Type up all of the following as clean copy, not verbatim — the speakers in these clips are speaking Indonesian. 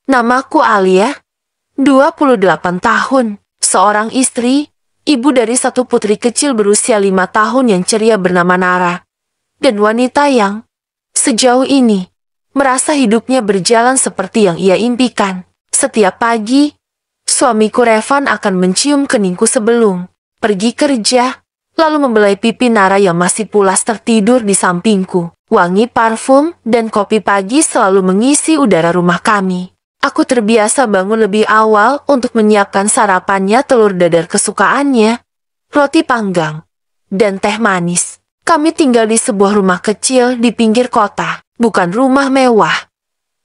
Namaku Alia, 28 tahun, seorang istri, ibu dari satu putri kecil berusia 5 tahun yang ceria bernama Nara, dan wanita yang, sejauh ini, merasa hidupnya berjalan seperti yang ia impikan. Setiap pagi, suamiku Revan akan mencium keningku sebelum pergi kerja, lalu membelai pipi Nara yang masih pulas tertidur di sampingku. Wangi parfum dan kopi pagi selalu mengisi udara rumah kami. Aku terbiasa bangun lebih awal untuk menyiapkan sarapannya, telur dadar kesukaannya, roti panggang, dan teh manis. Kami tinggal di sebuah rumah kecil di pinggir kota, bukan rumah mewah,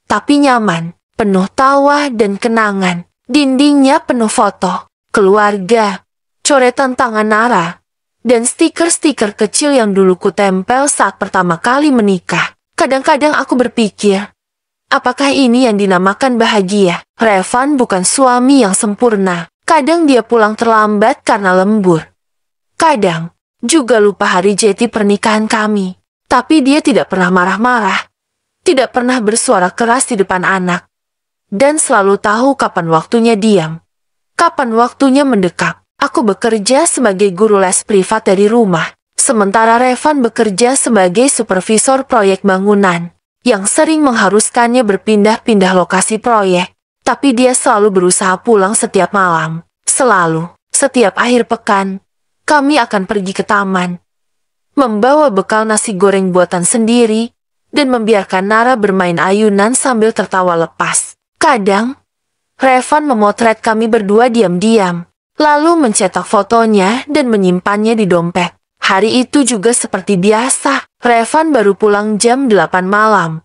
tapi nyaman, penuh tawa dan kenangan. Dindingnya penuh foto keluarga, coretan tangan Nara, dan stiker-stiker kecil yang dulu kutempel saat pertama kali menikah. Kadang-kadang aku berpikir, apakah ini yang dinamakan bahagia? Revan bukan suami yang sempurna. Kadang dia pulang terlambat karena lembur. Kadang juga lupa hari jati pernikahan kami. Tapi dia tidak pernah marah-marah, tidak pernah bersuara keras di depan anak, dan selalu tahu kapan waktunya diam, kapan waktunya mendekat. Aku bekerja sebagai guru les privat dari rumah, sementara Revan bekerja sebagai supervisor proyek bangunan, yang sering mengharuskannya berpindah-pindah lokasi proyek. Tapi dia selalu berusaha pulang setiap malam. Selalu, setiap akhir pekan, kami akan pergi ke taman, membawa bekal nasi goreng buatan sendiri, dan membiarkan Nara bermain ayunan sambil tertawa lepas. Kadang, Revan memotret kami berdua diam-diam, lalu mencetak fotonya dan menyimpannya di dompet. Hari itu juga seperti biasa, Revan baru pulang jam 8 malam.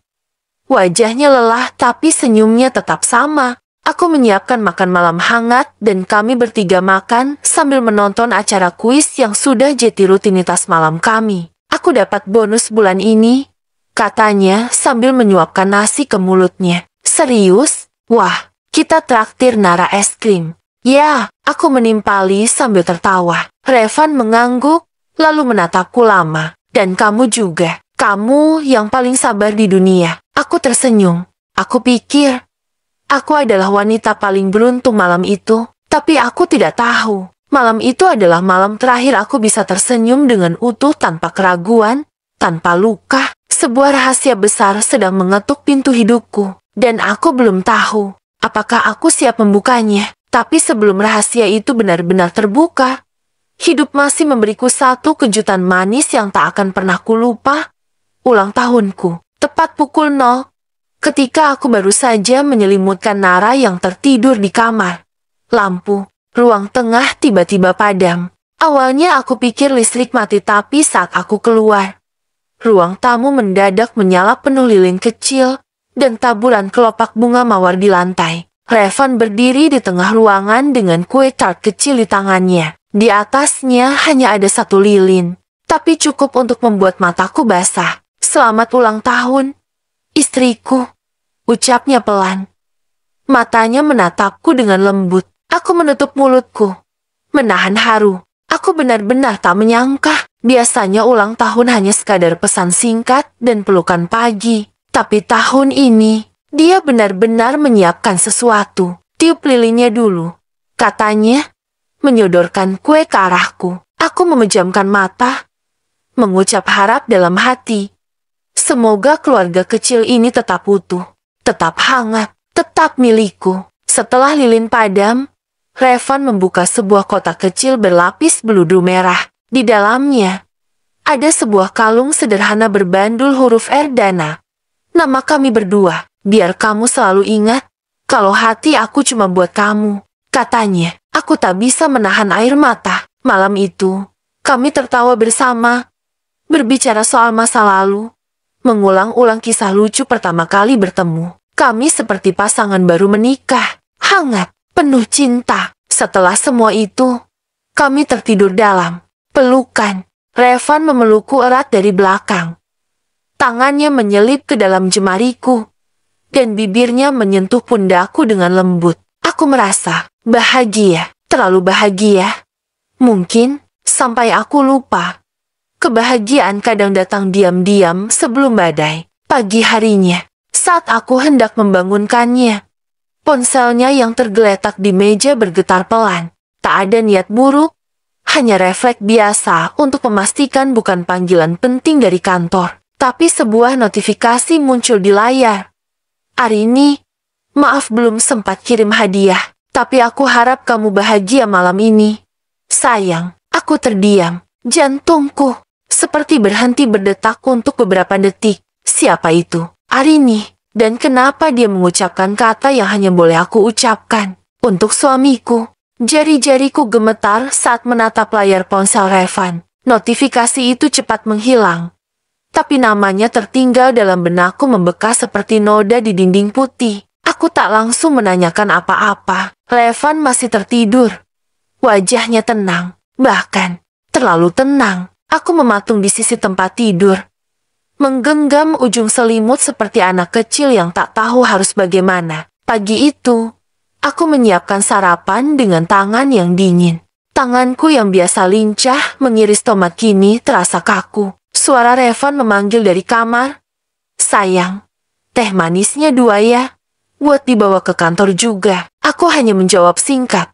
Wajahnya lelah tapi senyumnya tetap sama. Aku menyiapkan makan malam hangat dan kami bertiga makan sambil menonton acara kuis yang sudah jadi rutinitas malam kami. Aku dapat bonus bulan ini, katanya sambil menyuapkan nasi ke mulutnya. Serius? Wah, kita traktir Nara es krim. Ya, aku menimpali sambil tertawa. Revan mengangguk, lalu menatapku lama. Dan kamu juga. Kamu yang paling sabar di dunia. Aku tersenyum. Aku pikir, aku adalah wanita paling beruntung malam itu. Tapi aku tidak tahu. Malam itu adalah malam terakhir aku bisa tersenyum dengan utuh tanpa keraguan, tanpa luka. Sebuah rahasia besar sedang mengetuk pintu hidupku. Dan aku belum tahu apakah aku siap membukanya. Tapi sebelum rahasia itu benar-benar terbuka, hidup masih memberiku satu kejutan manis yang tak akan pernah kulupa. Ulang tahunku, tepat pukul 0, ketika aku baru saja menyelimutkan Nara yang tertidur di kamar. Lampu ruang tengah tiba-tiba padam. Awalnya aku pikir listrik mati, tapi saat aku keluar, ruang tamu mendadak menyala penuh lilin kecil dan taburan kelopak bunga mawar di lantai. Revan berdiri di tengah ruangan dengan kue tart kecil di tangannya. Di atasnya hanya ada satu lilin, tapi cukup untuk membuat mataku basah. Selamat ulang tahun, istriku, ucapnya pelan. Matanya menatapku dengan lembut. Aku menutup mulutku, menahan haru. Aku benar-benar tak menyangka. Biasanya ulang tahun hanya sekadar pesan singkat dan pelukan pagi. Tapi tahun ini, dia benar-benar menyiapkan sesuatu. Tiup lilinnya dulu, katanya, menyodorkan kue ke arahku. Aku memejamkan mata, mengucap harap dalam hati. Semoga keluarga kecil ini tetap utuh, tetap hangat, tetap milikku. Setelah lilin padam, Revan membuka sebuah kotak kecil berlapis beludu merah. Di dalamnya, ada sebuah kalung sederhana berbandul huruf R Dana. Nama kami berdua. Biar kamu selalu ingat, kalau hati aku cuma buat kamu, katanya. Aku tak bisa menahan air mata. Malam itu, kami tertawa bersama, berbicara soal masa lalu, mengulang-ulang kisah lucu pertama kali bertemu. Kami seperti pasangan baru menikah, hangat, penuh cinta. Setelah semua itu, kami tertidur dalam pelukan. Revan memelukku erat dari belakang. Tangannya menyelip ke dalam jemariku, dan bibirnya menyentuh pundakku dengan lembut. Aku merasa bahagia, terlalu bahagia. Mungkin sampai aku lupa. Kebahagiaan kadang datang diam-diam sebelum badai. Pagi harinya, saat aku hendak membangunkannya, Ponselnya yang tergeletak di meja bergetar pelan. Tak ada niat buruk, hanya refleks biasa untuk memastikan bukan panggilan penting dari kantor, tapi sebuah notifikasi muncul di layar. Arini, maaf belum sempat kirim hadiah, tapi aku harap kamu bahagia malam ini. Sayang, aku terdiam. Jantungku seperti berhenti berdetak untuk beberapa detik. Siapa itu? Arini. Dan kenapa dia mengucapkan kata yang hanya boleh aku ucapkan? Untuk suamiku. Jari-jariku gemetar saat menatap layar ponsel Revan. Notifikasi itu cepat menghilang. Tapi namanya tertinggal dalam benakku membekas seperti noda di dinding putih. Aku tak langsung menanyakan apa-apa. Revan masih tertidur. Wajahnya tenang. Bahkan, terlalu tenang. Aku mematung di sisi tempat tidur. Menggenggam ujung selimut seperti anak kecil yang tak tahu harus bagaimana. Pagi itu, aku menyiapkan sarapan dengan tangan yang dingin. Tanganku yang biasa lincah mengiris tomat kini terasa kaku. Suara Revan memanggil dari kamar. Sayang, teh manisnya 2 ya. Buat dibawa ke kantor juga. Aku hanya menjawab singkat.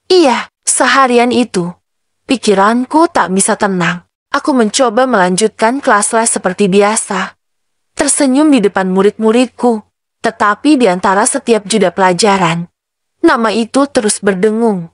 Iya, seharian itu. Pikiranku tak bisa tenang. Aku mencoba melanjutkan kelas les seperti biasa. Tersenyum di depan murid-muridku. Tetapi di antara setiap jeda pelajaran, nama itu terus berdengung.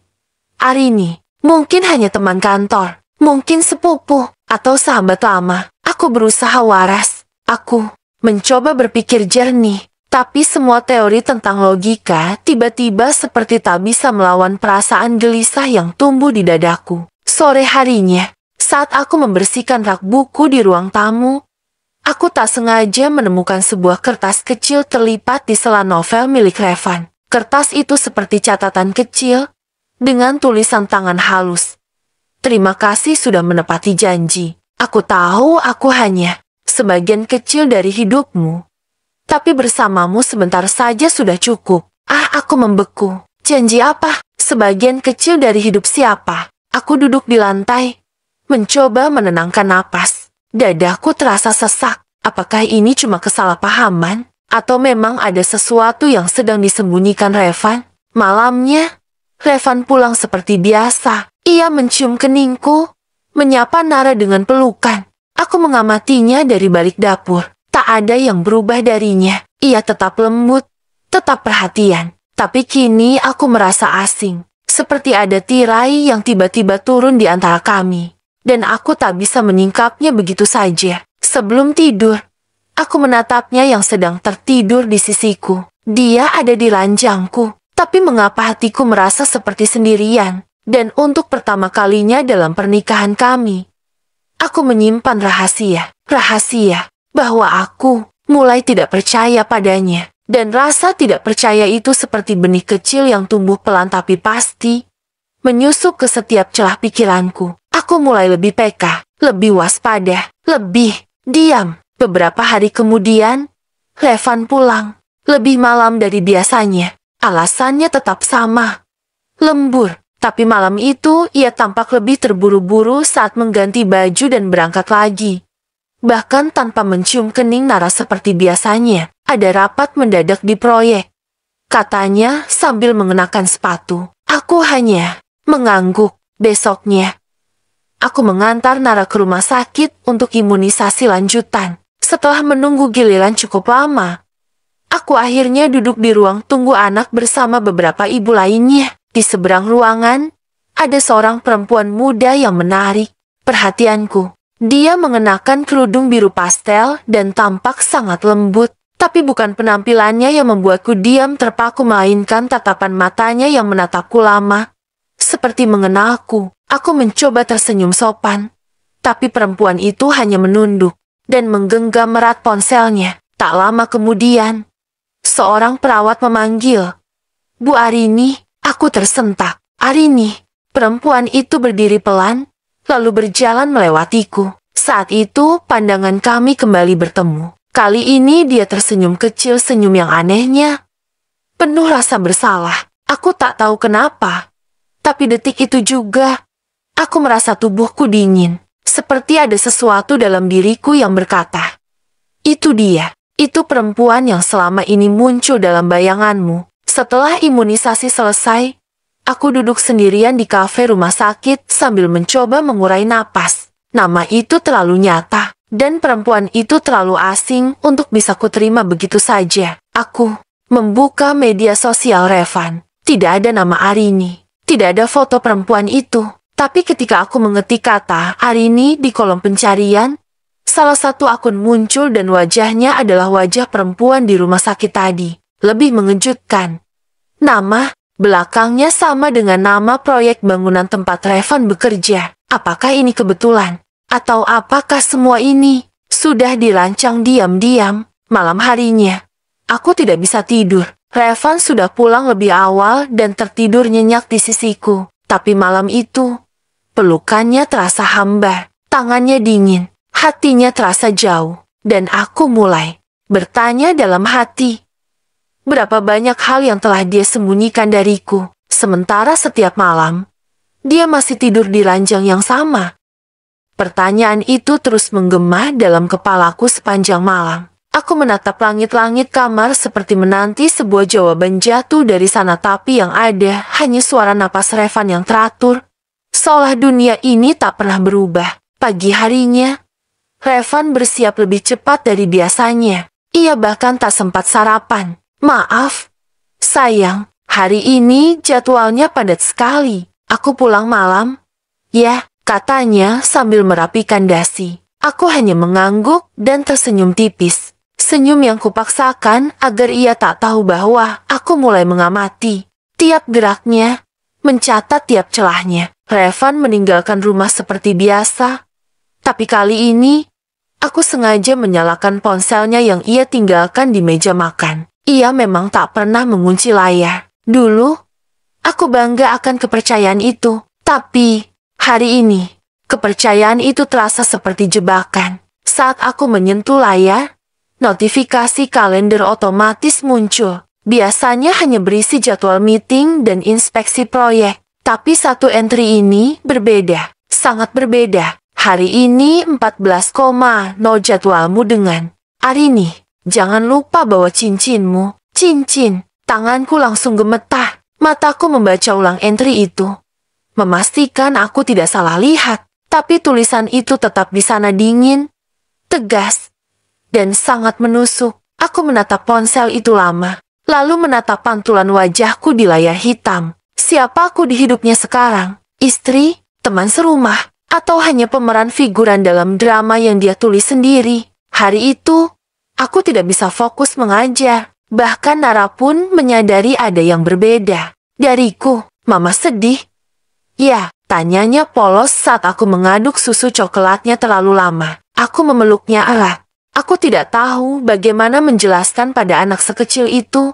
Arini, mungkin hanya teman kantor, mungkin sepupu, atau sahabat lama. Aku berusaha waras. Aku mencoba berpikir jernih. Tapi semua teori tentang logika tiba-tiba seperti tak bisa melawan perasaan gelisah yang tumbuh di dadaku. Sore harinya, saat aku membersihkan rak buku di ruang tamu, aku tak sengaja menemukan sebuah kertas kecil terlipat di sela novel milik Revan. Kertas itu seperti catatan kecil, dengan tulisan tangan halus. Terima kasih sudah menepati janji. Aku tahu aku hanya sebagian kecil dari hidupmu. Tapi bersamamu sebentar saja sudah cukup. Aku membeku. Janji apa? Sebagian kecil dari hidup siapa? Aku duduk di lantai, mencoba menenangkan napas. Dadaku terasa sesak. Apakah ini cuma kesalahpahaman? Atau memang ada sesuatu yang sedang disembunyikan Revan? Malamnya, Revan pulang seperti biasa. Ia mencium keningku, menyapa Nara dengan pelukan. Aku mengamatinya dari balik dapur. Tak ada yang berubah darinya. Ia tetap lembut, tetap perhatian. Tapi kini aku merasa asing. Seperti ada tirai yang tiba-tiba turun di antara kami. Dan aku tak bisa menyingkapnya begitu saja. Sebelum tidur, aku menatapnya yang sedang tertidur di sisiku. Dia ada di ranjangku. Tapi mengapa hatiku merasa seperti sendirian? Dan untuk pertama kalinya dalam pernikahan kami, aku menyimpan rahasia. Rahasia. Bahwa aku mulai tidak percaya padanya. Dan rasa tidak percaya itu seperti benih kecil yang tumbuh pelan tapi pasti menyusup ke setiap celah pikiranku. Aku mulai lebih peka, lebih waspada, lebih diam. Beberapa hari kemudian, Revan pulang. Lebih malam dari biasanya. Alasannya tetap sama. Lembur. Tapi malam itu ia tampak lebih terburu-buru saat mengganti baju dan berangkat lagi. Bahkan tanpa mencium kening Nara seperti biasanya, ada rapat mendadak di proyek. Katanya sambil mengenakan sepatu. Aku hanya mengangguk. Besoknya, aku mengantar Nara ke rumah sakit untuk imunisasi lanjutan. Setelah menunggu giliran cukup lama, aku akhirnya duduk di ruang tunggu anak bersama beberapa ibu lainnya. Di seberang ruangan, ada seorang perempuan muda yang menarik perhatianku. Dia mengenakan kerudung biru pastel dan tampak sangat lembut. Tapi bukan penampilannya yang membuatku diam terpaku, melainkan tatapan matanya yang menatapku lama. Seperti mengenalku, aku mencoba tersenyum sopan. Tapi perempuan itu hanya menunduk dan menggenggam erat ponselnya. Tak lama kemudian, seorang perawat memanggil, "Bu Arini." Aku tersentak. Arini, perempuan itu berdiri pelan, lalu berjalan melewatiku. Saat itu, pandangan kami kembali bertemu. Kali ini dia tersenyum kecil, senyum yang anehnya penuh rasa bersalah. Aku tak tahu kenapa. Tapi detik itu juga, aku merasa tubuhku dingin. Seperti ada sesuatu dalam diriku yang berkata, "Itu dia. Itu perempuan yang selama ini muncul dalam bayanganmu." Setelah imunisasi selesai, aku duduk sendirian di kafe rumah sakit sambil mencoba mengurai napas. Nama itu terlalu nyata, dan perempuan itu terlalu asing untuk bisa kuterima begitu saja. Aku membuka media sosial Revan. Tidak ada nama Arini. Tidak ada foto perempuan itu. Tapi ketika aku mengetik kata Arini di kolom pencarian, salah satu akun muncul dan wajahnya adalah wajah perempuan di rumah sakit tadi. Lebih mengejutkan, nama belakangnya sama dengan nama proyek bangunan tempat Revan bekerja. Apakah ini kebetulan? Atau apakah semua ini sudah dirancang diam-diam? Malam harinya, aku tidak bisa tidur. Revan sudah pulang lebih awal dan tertidur nyenyak di sisiku. Tapi malam itu, pelukannya terasa hambar, tangannya dingin, hatinya terasa jauh. Dan aku mulai bertanya dalam hati, berapa banyak hal yang telah dia sembunyikan dariku, sementara setiap malam, dia masih tidur di ranjang yang sama. Pertanyaan itu terus menggema dalam kepalaku sepanjang malam. Aku menatap langit-langit kamar seperti menanti sebuah jawaban jatuh dari sana, tapi yang ada hanya suara napas Revan yang teratur, seolah dunia ini tak pernah berubah. Pagi harinya, Revan bersiap lebih cepat dari biasanya. Ia bahkan tak sempat sarapan. Maaf, sayang, hari ini jadwalnya padat sekali. Aku pulang malam. Ya, katanya sambil merapikan dasi. Aku hanya mengangguk dan tersenyum tipis. Senyum yang kupaksakan agar ia tak tahu bahwa aku mulai mengamati tiap geraknya, mencatat tiap celahnya. Revan meninggalkan rumah seperti biasa. Tapi kali ini, aku sengaja menyalakan ponselnya yang ia tinggalkan di meja makan. Ia memang tak pernah mengunci layar. Dulu, aku bangga akan kepercayaan itu. Tapi, hari ini, kepercayaan itu terasa seperti jebakan. Saat aku menyentuh layar, notifikasi kalender otomatis muncul. Biasanya hanya berisi jadwal meeting dan inspeksi proyek. Tapi satu entry ini berbeda. Sangat berbeda. Hari ini 14,0 jadwalmu dengan Arini. Jangan lupa bawa cincinmu. Cincin. Tanganku langsung gemetar. Mataku membaca ulang entry itu. Memastikan aku tidak salah lihat. Tapi tulisan itu tetap di sana dingin, tegas, dan sangat menusuk. Aku menatap ponsel itu lama. Lalu menatap pantulan wajahku di layar hitam. Siapa aku di hidupnya sekarang? Istri? Teman serumah? Atau hanya pemeran figuran dalam drama yang dia tulis sendiri? Hari itu, aku tidak bisa fokus mengajar. Bahkan Nara pun menyadari ada yang berbeda dariku. Mama sedih? Ya, tanyanya polos saat aku mengaduk susu coklatnya terlalu lama. Aku memeluknya erat. Aku tidak tahu bagaimana menjelaskan pada anak sekecil itu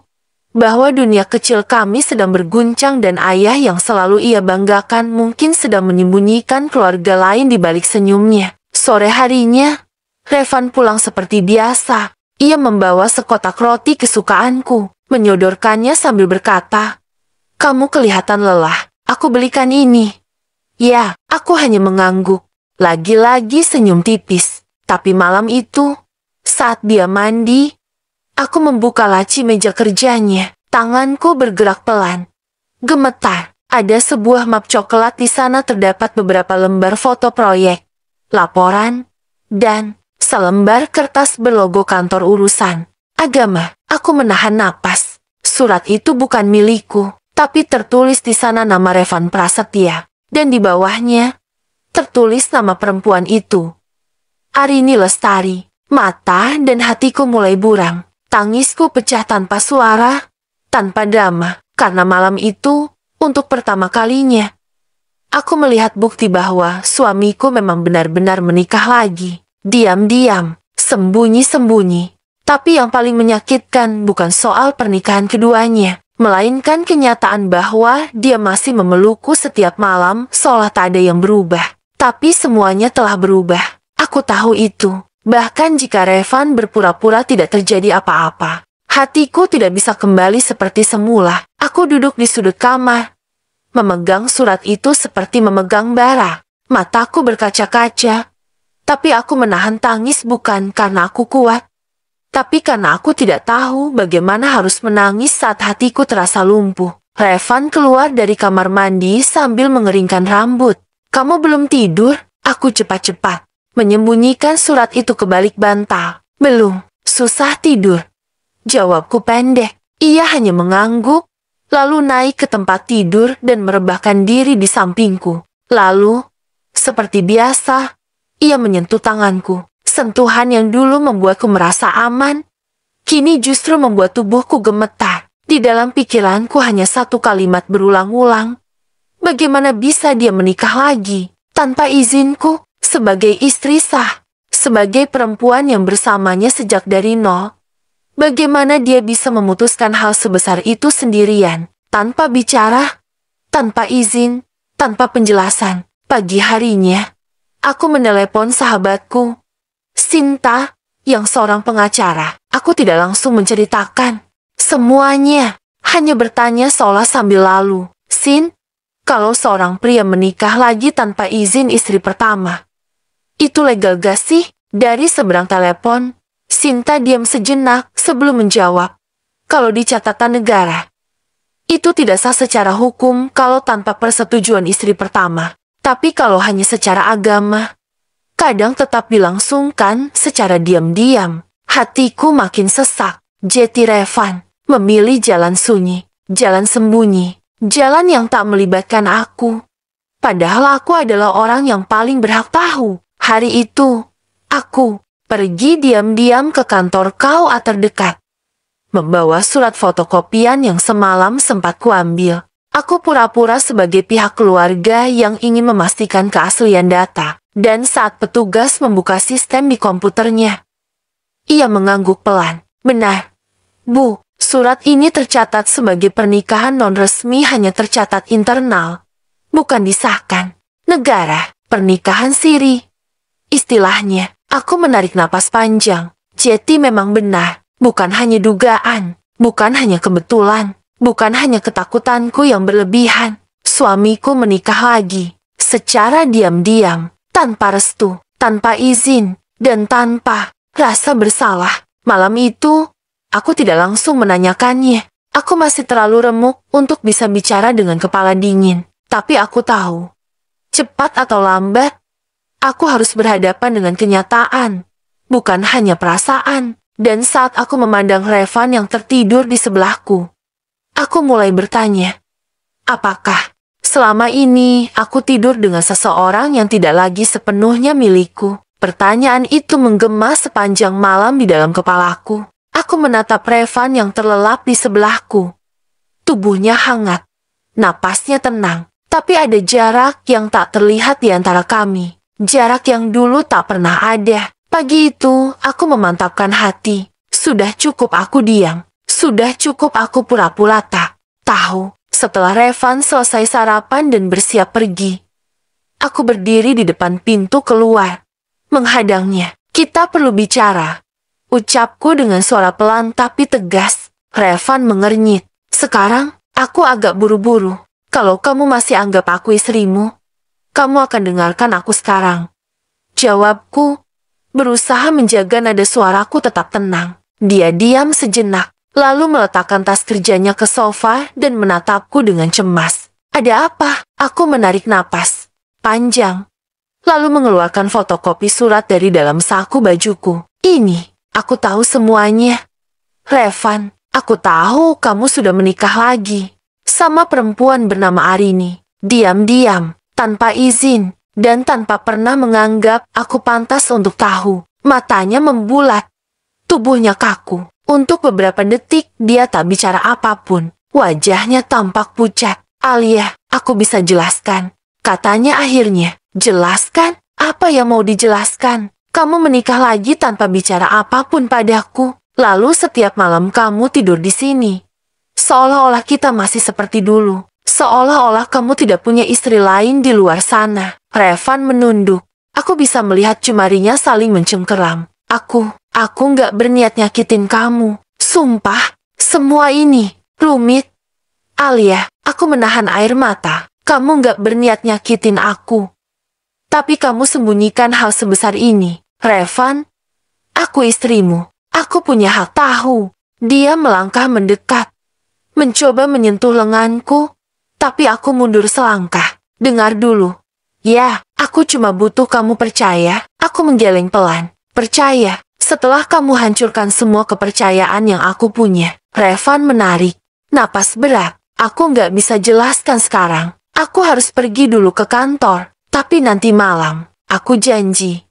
bahwa dunia kecil kami sedang berguncang dan ayah yang selalu ia banggakan mungkin sedang menyembunyikan keluarga lain di balik senyumnya. Sore harinya, Revan pulang seperti biasa. Ia membawa sekotak roti kesukaanku, menyodorkannya sambil berkata, "Kamu kelihatan lelah, aku belikan ini." Ya, aku hanya mengangguk. Lagi-lagi senyum tipis. Tapi malam itu, saat dia mandi, aku membuka laci meja kerjanya. Tanganku bergerak pelan. Gemetar. Ada sebuah map coklat di sana, terdapat beberapa lembar foto proyek, laporan, dan selembar kertas berlogo kantor urusan agama. Aku menahan napas. Surat itu bukan milikku, tapi tertulis di sana nama Revan Prasetya. Dan di bawahnya, tertulis nama perempuan itu, Arini Lestari. Mata dan hatiku mulai buram. Tangisku pecah tanpa suara, tanpa drama. Karena malam itu, untuk pertama kalinya, aku melihat bukti bahwa suamiku memang benar-benar menikah lagi. Diam-diam, sembunyi-sembunyi. Tapi yang paling menyakitkan bukan soal pernikahan keduanya, melainkan kenyataan bahwa dia masih memelukku setiap malam seolah tak ada yang berubah. Tapi semuanya telah berubah. Aku tahu itu. Bahkan jika Revan berpura-pura tidak terjadi apa-apa, hatiku tidak bisa kembali seperti semula. Aku duduk di sudut kamar, memegang surat itu seperti memegang bara. Mataku berkaca-kaca. Tapi aku menahan tangis bukan karena aku kuat, Tapi karena aku tidak tahu bagaimana harus menangis saat hatiku terasa lumpuh, Revan keluar dari kamar mandi sambil mengeringkan rambut. "Kamu belum tidur?" Aku cepat-cepat menyembunyikan surat itu ke balik bantal. "Belum, susah tidur." Jawabku pendek. Ia hanya mengangguk, lalu naik ke tempat tidur dan merebahkan diri di sampingku. Lalu, seperti biasa, ia menyentuh tanganku. Sentuhan yang dulu membuatku merasa aman, kini justru membuat tubuhku gemetar. Di dalam pikiranku hanya satu kalimat berulang-ulang. Bagaimana bisa dia menikah lagi tanpa izinku sebagai istri sah, sebagai perempuan yang bersamanya sejak dari nol? Bagaimana dia bisa memutuskan hal sebesar itu sendirian, tanpa bicara, tanpa izin, tanpa penjelasan? Pagi harinya, aku menelepon sahabatku, Sinta, yang seorang pengacara. Aku tidak langsung menceritakan semuanya, hanya bertanya seolah sambil lalu. "Sin, kalau seorang pria menikah lagi tanpa izin istri pertama, itu legal gak sih?" Dari seberang telepon, Sinta diam sejenak sebelum menjawab. "Kalau di catatan negara, itu tidak sah secara hukum kalau tanpa persetujuan istri pertama. Tapi kalau hanya secara agama, kadang tetap dilangsungkan secara diam-diam." Hatiku makin sesak. Jeti Revan memilih jalan sunyi, jalan sembunyi, jalan yang tak melibatkan aku. Padahal aku adalah orang yang paling berhak tahu. Hari itu, aku pergi diam-diam ke kantor KUA terdekat, membawa surat fotokopian yang semalam sempat kuambil. Aku pura-pura sebagai pihak keluarga yang ingin memastikan keaslian data. Dan saat petugas membuka sistem di komputernya, ia mengangguk pelan. "Benar, Bu, surat ini tercatat sebagai pernikahan non-resmi, hanya tercatat internal, bukan disahkan. Negara, pernikahan siri, istilahnya." Aku menarik napas panjang. Jeti memang benar, bukan hanya dugaan, bukan hanya kebetulan, bukan hanya ketakutanku yang berlebihan. Suamiku menikah lagi, secara diam-diam, tanpa restu, tanpa izin, dan tanpa rasa bersalah. Malam itu, aku tidak langsung menanyakannya. Aku masih terlalu remuk untuk bisa bicara dengan kepala dingin. Tapi aku tahu, cepat atau lambat, aku harus berhadapan dengan kenyataan, bukan hanya perasaan. Dan saat aku memandang Revan yang tertidur di sebelahku, aku mulai bertanya, apakah selama ini aku tidur dengan seseorang yang tidak lagi sepenuhnya milikku? Pertanyaan itu menggema sepanjang malam di dalam kepalaku. Aku menatap Revan yang terlelap di sebelahku. Tubuhnya hangat, napasnya tenang, tapi ada jarak yang tak terlihat di antara kami. Jarak yang dulu tak pernah ada. Pagi itu, aku memantapkan hati. Sudah cukup aku diam. Sudah cukup aku pura-pura tak tahu. Setelah Revan selesai sarapan dan bersiap pergi, aku berdiri di depan pintu keluar, menghadangnya. "Kita perlu bicara," ucapku dengan suara pelan tapi tegas. Revan mengernyit. "Sekarang, aku agak buru-buru. Kalau kamu masih anggap aku istrimu, kamu akan dengarkan aku sekarang," jawabku, berusaha menjaga nada suaraku tetap tenang. Dia diam sejenak, lalu meletakkan tas kerjanya ke sofa dan menatapku dengan cemas. "Ada apa?" Aku menarik napas panjang, lalu mengeluarkan fotokopi surat dari dalam saku bajuku. "Ini, aku tahu semuanya. Revan, aku tahu kamu sudah menikah lagi sama perempuan bernama Arini. Diam-diam, tanpa izin, dan tanpa pernah menganggap aku pantas untuk tahu." Matanya membulat, tubuhnya kaku. Untuk beberapa detik dia tak bicara apapun. Wajahnya tampak pucat. "Alia, aku bisa jelaskan," katanya akhirnya. "Jelaskan? Apa yang mau dijelaskan? Kamu menikah lagi tanpa bicara apapun padaku. Lalu setiap malam kamu tidur di sini. Seolah-olah kita masih seperti dulu. Seolah-olah kamu tidak punya istri lain di luar sana." Revan menunduk. Aku bisa melihat jemarinya saling mencengkeram. Aku nggak berniat nyakitin kamu. Sumpah, semua ini rumit. Alia, aku menahan air mata. Kamu nggak berniat nyakitin aku. Tapi kamu sembunyikan hal sebesar ini. Revan, aku istrimu. Aku punya hak tahu. Dia melangkah mendekat, mencoba menyentuh lenganku, tapi aku mundur selangkah. Dengar dulu. Ya, aku cuma butuh kamu percaya. Aku menggeleng pelan. Percaya, setelah kamu hancurkan semua kepercayaan yang aku punya. Revan menarik napas berat. Aku nggak bisa jelaskan sekarang. Aku harus pergi dulu ke kantor. Tapi nanti malam, aku janji.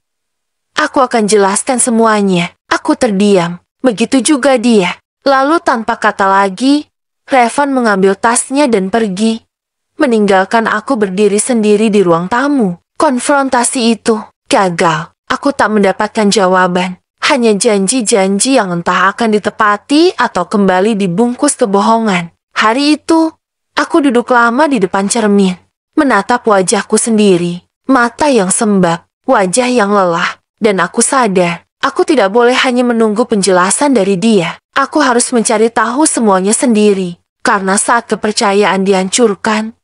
Aku akan jelaskan semuanya. Aku terdiam. Begitu juga dia. Lalu tanpa kata lagi, Revan mengambil tasnya dan pergi, meninggalkan aku berdiri sendiri di ruang tamu. Konfrontasi itu gagal. Aku tak mendapatkan jawaban. Hanya janji-janji yang entah akan ditepati atau kembali dibungkus kebohongan. Hari itu, aku duduk lama di depan cermin, menatap wajahku sendiri. Mata yang sembab, wajah yang lelah, dan aku sadar, aku tidak boleh hanya menunggu penjelasan dari dia. Aku harus mencari tahu semuanya sendiri. Karena saat kepercayaan dihancurkan,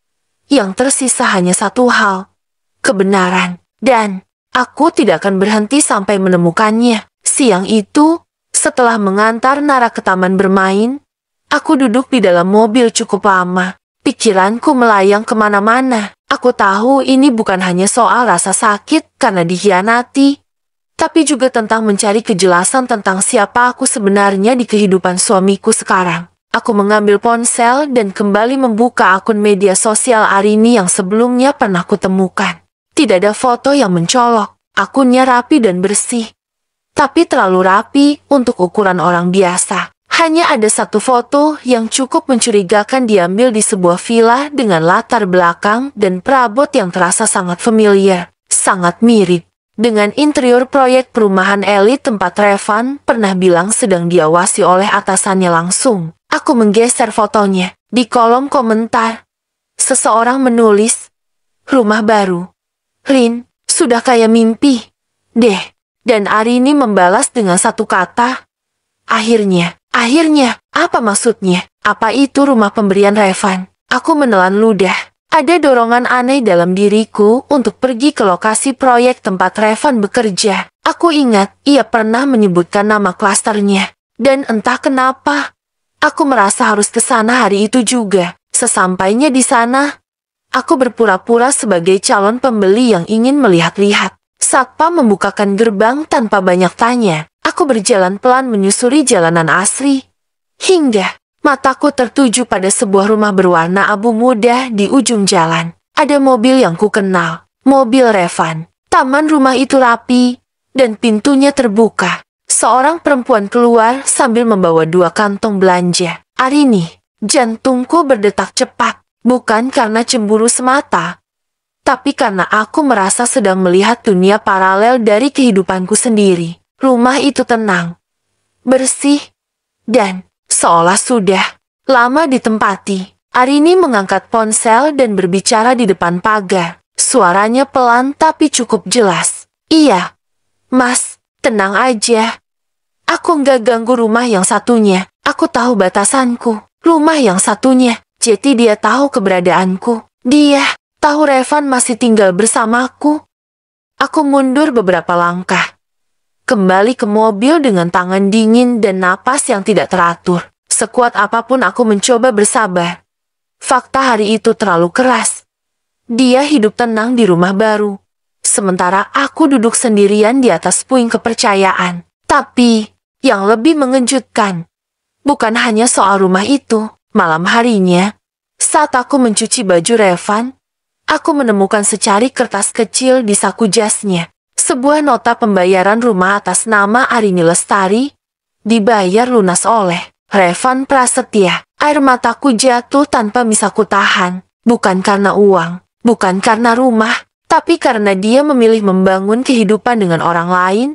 yang tersisa hanya satu hal, kebenaran. Dan aku tidak akan berhenti sampai menemukannya. Siang itu, setelah mengantar Nara ke taman bermain, aku duduk di dalam mobil cukup lama. Pikiranku melayang kemana-mana. Aku tahu ini bukan hanya soal rasa sakit karena dikhianati, tapi juga tentang mencari kejelasan tentang siapa aku sebenarnya di kehidupan suamiku sekarang. Aku mengambil ponsel dan kembali membuka akun media sosial Arini yang sebelumnya pernah kutemukan. Tidak ada foto yang mencolok. Akunnya rapi dan bersih, tapi terlalu rapi untuk ukuran orang biasa. Hanya ada satu foto yang cukup mencurigakan diambil di sebuah villa dengan latar belakang dan perabot yang terasa sangat familiar, sangat mirip dengan interior proyek perumahan elit tempat Revan pernah bilang sedang diawasi oleh atasannya langsung. Aku menggeser fotonya. Di kolom komentar, seseorang menulis, "Rumah baru. Rin, sudah kayak mimpi deh." Dan Arini membalas dengan satu kata, "Akhirnya." Akhirnya, apa maksudnya? Apa itu rumah pemberian Revan? Aku menelan ludah. Ada dorongan aneh dalam diriku untuk pergi ke lokasi proyek tempat Revan bekerja. Aku ingat ia pernah menyebutkan nama klasternya. Dan entah kenapa, aku merasa harus ke sana hari itu juga. Sesampainya di sana, aku berpura-pura sebagai calon pembeli yang ingin melihat-lihat. Satpam membukakan gerbang tanpa banyak tanya. Aku berjalan pelan menyusuri jalanan asri, hingga mataku tertuju pada sebuah rumah berwarna abu muda di ujung jalan. Ada mobil yang kukenal, mobil Revan. Taman rumah itu rapi, dan pintunya terbuka. Seorang perempuan keluar sambil membawa 2 kantong belanja. Arini, jantungku berdetak cepat, bukan karena cemburu semata, tapi karena aku merasa sedang melihat dunia paralel dari kehidupanku sendiri. Rumah itu tenang, bersih, dan seolah sudah lama ditempati. Arini mengangkat ponsel dan berbicara di depan pagar. Suaranya pelan tapi cukup jelas. "Iya, Mas, tenang aja. Aku nggak ganggu rumah yang satunya. Aku tahu batasanku. Rumah yang satunya, jadi dia tahu keberadaanku. Dia tahu Revan masih tinggal bersamaku." Aku mundur beberapa langkah, kembali ke mobil dengan tangan dingin dan napas yang tidak teratur. Sekuat apapun aku mencoba bersabar. Fakta hari itu terlalu keras. Dia hidup tenang di rumah baru, sementara aku duduk sendirian di atas puing kepercayaan. Tapi, yang lebih mengejutkan, bukan hanya soal rumah itu. Malam harinya, saat aku mencuci baju Revan, aku menemukan secari kertas kecil di saku jasnya. Sebuah nota pembayaran rumah atas nama Arini Lestari, dibayar lunas oleh Revan Prasetya. Air mataku jatuh tanpa bisa kutahan. Bukan karena uang, bukan karena rumah, tapi karena dia memilih membangun kehidupan dengan orang lain.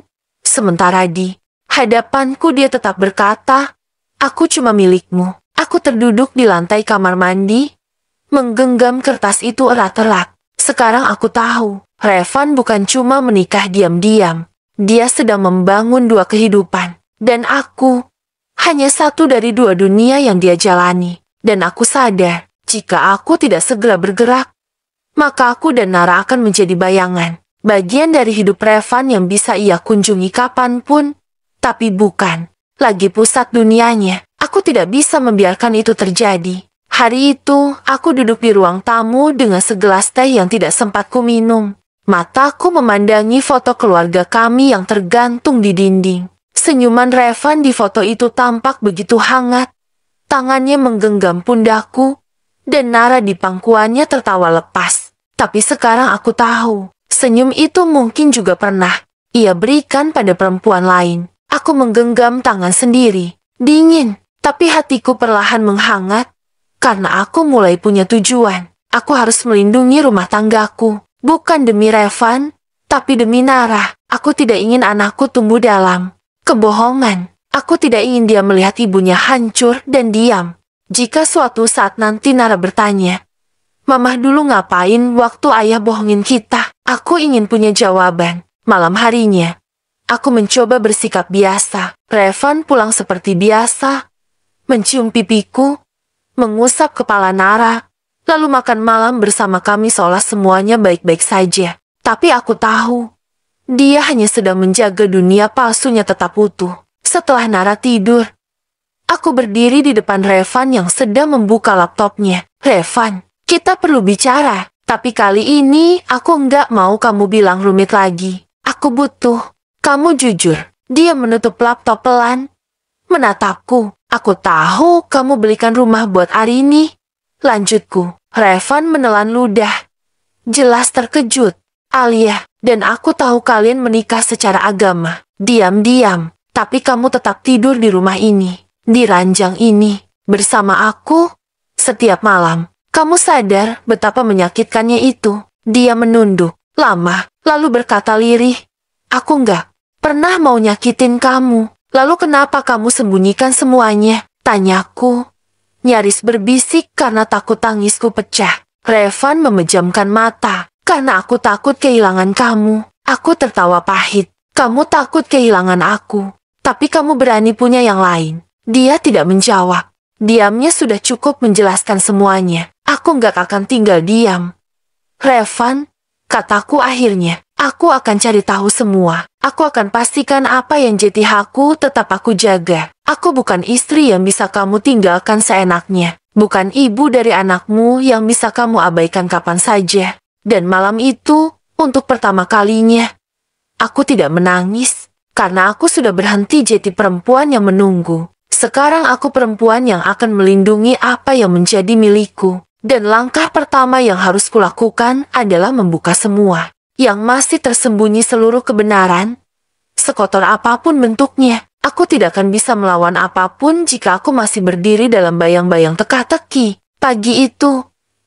Sementara di hadapanku dia tetap berkata, "Aku cuma milikmu." Aku terduduk di lantai kamar mandi, menggenggam kertas itu erat-erat. Sekarang aku tahu, Revan bukan cuma menikah diam-diam. Dia sedang membangun 2 kehidupan. Dan aku hanya satu dari 2 dunia yang dia jalani. Dan aku sadar, jika aku tidak segera bergerak, maka aku dan Nara akan menjadi bayangan. Bagian dari hidup Revan yang bisa ia kunjungi kapanpun, tapi bukan lagi pusat dunianya. Aku tidak bisa membiarkan itu terjadi. Hari itu, aku duduk di ruang tamu dengan segelas teh yang tidak sempat ku minum. Mataku memandangi foto keluarga kami yang tergantung di dinding. Senyuman Revan di foto itu tampak begitu hangat. Tangannya menggenggam pundakku, dan Nara di pangkuannya tertawa lepas. Tapi sekarang aku tahu, senyum itu mungkin juga pernah ia berikan pada perempuan lain. Aku menggenggam tangan sendiri. Dingin, tapi hatiku perlahan menghangat. Karena aku mulai punya tujuan. Aku harus melindungi rumah tanggaku. Bukan demi Revan, tapi demi Nara. Aku tidak ingin anakku tumbuh dalam kebohongan. Aku tidak ingin dia melihat ibunya hancur dan diam. Jika suatu saat nanti Nara bertanya, "Mama dulu ngapain waktu ayah bohongin kita?" Aku ingin punya jawaban. Malam harinya, aku mencoba bersikap biasa. Revan pulang seperti biasa, mencium pipiku, mengusap kepala Nara, lalu makan malam bersama kami seolah semuanya baik-baik saja. Tapi aku tahu, dia hanya sedang menjaga dunia palsunya tetap utuh. Setelah Nara tidur, aku berdiri di depan Revan yang sedang membuka laptopnya. "Revan, kita perlu bicara. Tapi kali ini aku nggak mau kamu bilang rumit lagi. Aku butuh kamu jujur." Dia menutup laptop pelan, menatapku. "Aku tahu kamu belikan rumah buat Arini." Lanjutku. Revan menelan ludah. Jelas terkejut. "Alia, dan aku tahu kalian menikah secara agama. Diam-diam. Tapi kamu tetap tidur di rumah ini, di ranjang ini, bersama aku, setiap malam. Kamu sadar betapa menyakitkannya itu?" Dia menunduk lama, lalu berkata lirih, "Aku nggak pernah mau nyakitin kamu. Lalu kenapa kamu sembunyikan semuanya?" Tanyaku, nyaris berbisik karena takut tangisku pecah. Revan memejamkan mata. "Karena aku takut kehilangan kamu." Aku tertawa pahit. "Kamu takut kehilangan aku, tapi kamu berani punya yang lain." Dia tidak menjawab. Diamnya sudah cukup menjelaskan semuanya. Aku nggak akan tinggal diam. "Revan," kataku akhirnya, "aku akan cari tahu semua. Aku akan pastikan apa yang jadi hakku tetap aku jaga. Aku bukan istri yang bisa kamu tinggalkan seenaknya. Bukan ibu dari anakmu yang bisa kamu abaikan kapan saja." Dan malam itu, untuk pertama kalinya, aku tidak menangis. Karena aku sudah berhenti jadi perempuan yang menunggu. Sekarang aku perempuan yang akan melindungi apa yang menjadi milikku. Dan langkah pertama yang harus kulakukan adalah membuka semua yang masih tersembunyi seluruh kebenaran. Sekotor apapun bentuknya, aku tidak akan bisa melawan apapun jika aku masih berdiri dalam bayang-bayang teka-teki. Pagi itu,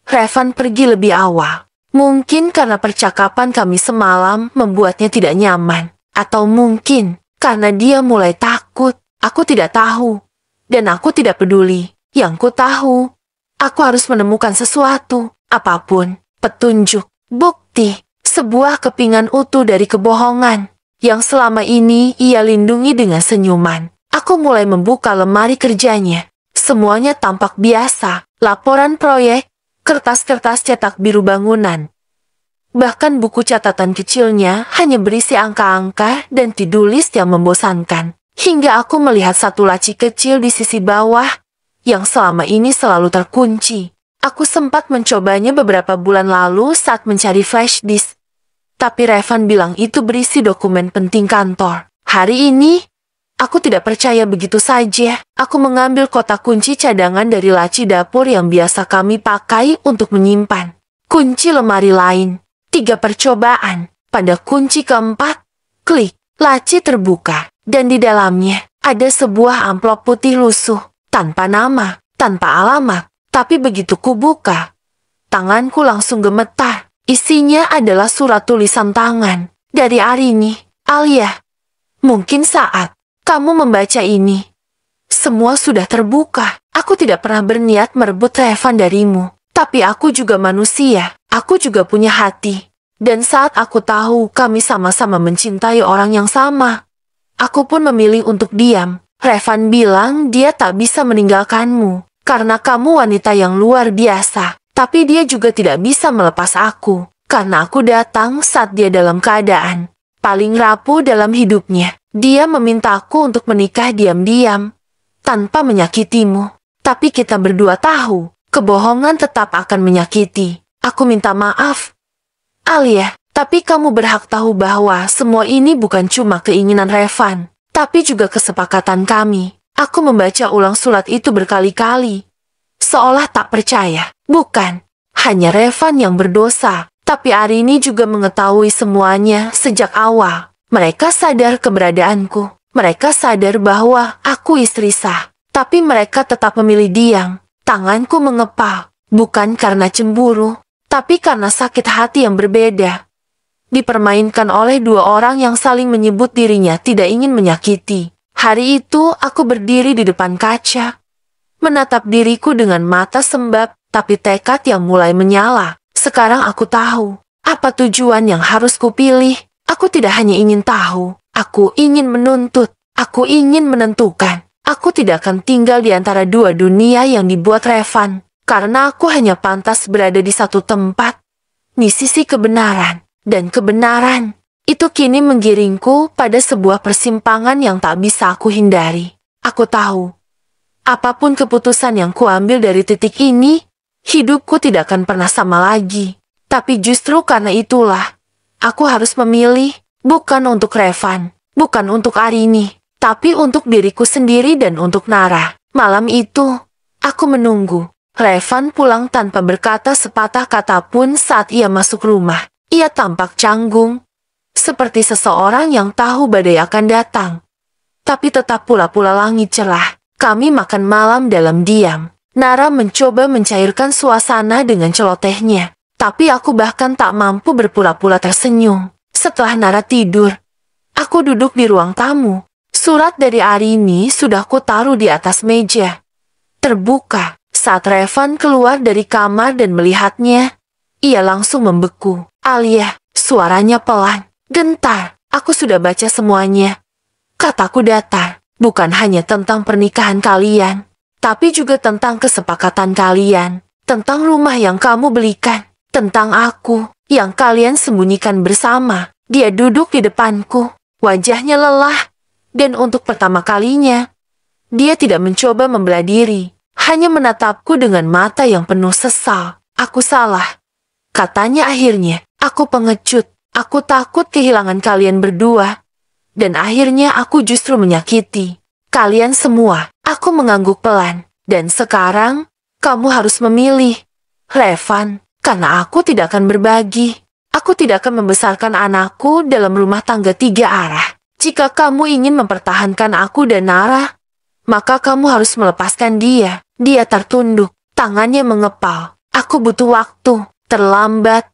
Revan pergi lebih awal. Mungkin karena percakapan kami semalam membuatnya tidak nyaman. Atau mungkin karena dia mulai takut. Aku tidak tahu. Dan aku tidak peduli. Yang ku tahu, aku harus menemukan sesuatu. Apapun. Petunjuk. Bukti. Sebuah kepingan utuh dari kebohongan. Yang selama ini ia lindungi dengan senyuman. Aku mulai membuka lemari kerjanya. Semuanya tampak biasa. Laporan proyek, kertas-kertas cetak biru bangunan. Bahkan buku catatan kecilnya hanya berisi angka-angka dan to-do list yang membosankan. Hingga aku melihat satu laci kecil di sisi bawah yang selama ini selalu terkunci. Aku sempat mencobanya beberapa bulan lalu saat mencari flash disk. Tapi Revan bilang itu berisi dokumen penting kantor. Hari ini, aku tidak percaya begitu saja. Aku mengambil kotak kunci cadangan dari laci dapur yang biasa kami pakai untuk menyimpan kunci lemari lain. 3 percobaan. Pada kunci keempat, klik, laci terbuka. Dan di dalamnya, ada sebuah amplop putih lusuh. Tanpa nama, tanpa alamat. Tapi begitu kubuka, tanganku langsung gemetar. Isinya adalah surat tulisan tangan. Dari Arini. "Alia, mungkin saat kamu membaca ini, semua sudah terbuka. Aku tidak pernah berniat merebut Revan darimu. Tapi aku juga manusia. Aku juga punya hati. Dan saat aku tahu kami sama-sama mencintai orang yang sama, aku pun memilih untuk diam. Revan bilang dia tak bisa meninggalkanmu. Karena kamu wanita yang luar biasa. Tapi dia juga tidak bisa melepas aku. Karena aku datang saat dia dalam keadaan paling rapuh dalam hidupnya. Dia memintaku untuk menikah diam-diam, tanpa menyakitimu. Tapi kita berdua tahu, kebohongan tetap akan menyakiti. Aku minta maaf, Alia, tapi kamu berhak tahu bahwa semua ini bukan cuma keinginan Revan, tapi juga kesepakatan kami. Aku membaca ulang surat itu berkali-kali, seolah tak percaya. Bukan hanya Revan yang berdosa, tapi Arini juga mengetahui semuanya sejak awal. Mereka sadar keberadaanku. Mereka sadar bahwa aku istri sah. Tapi mereka tetap memilih diam. Tanganku mengepal. Bukan karena cemburu, tapi karena sakit hati yang berbeda. Dipermainkan oleh dua orang yang saling menyebut dirinya tidak ingin menyakiti. Hari itu aku berdiri di depan kaca, menatap diriku dengan mata sembab, tapi tekad yang mulai menyala. Sekarang aku tahu apa tujuan yang harus kupilih. Aku tidak hanya ingin tahu, aku ingin menuntut, aku ingin menentukan. Aku tidak akan tinggal di antara dua dunia yang dibuat Revan, karena aku hanya pantas berada di satu tempat, di sisi kebenaran. Dan kebenaran itu kini menggiringku pada sebuah persimpangan yang tak bisa aku hindari. Aku tahu, apapun keputusan yang kuambil dari titik ini, hidupku tidak akan pernah sama lagi. Tapi justru karena itulah, aku harus memilih, bukan untuk Revan, bukan untuk Arini, tapi untuk diriku sendiri dan untuk Nara. Malam itu, aku menunggu. Revan pulang tanpa berkata sepatah kata pun saat ia masuk rumah. Ia tampak canggung, seperti seseorang yang tahu badai akan datang. Tapi tetap pula-pula langit cerah. Kami makan malam dalam diam. Nara mencoba mencairkan suasana dengan celotehnya. Tapi aku bahkan tak mampu berpura-pura tersenyum. Setelah Nara tidur, aku duduk di ruang tamu. Surat dari Arini sudah kutaruh di atas meja. Terbuka. Saat Revan keluar dari kamar dan melihatnya, ia langsung membeku. Alia, suaranya pelan, gentar. Aku sudah baca semuanya. Kataku datar, bukan hanya tentang pernikahan kalian, tapi juga tentang kesepakatan kalian, tentang rumah yang kamu belikan, tentang aku yang kalian sembunyikan bersama. Dia duduk di depanku, wajahnya lelah, dan untuk pertama kalinya, dia tidak mencoba membelah diri, hanya menatapku dengan mata yang penuh sesal. Aku salah, katanya akhirnya. Aku pengecut, aku takut kehilangan kalian berdua. Dan akhirnya aku justru menyakiti kalian semua. Aku mengangguk pelan. Dan sekarang, kamu harus memilih. Revan, karena aku tidak akan berbagi. Aku tidak akan membesarkan anakku dalam rumah tangga 3 arah. Jika kamu ingin mempertahankan aku dan Nara, maka kamu harus melepaskan dia. Dia tertunduk, tangannya mengepal. Aku butuh waktu, terlambat.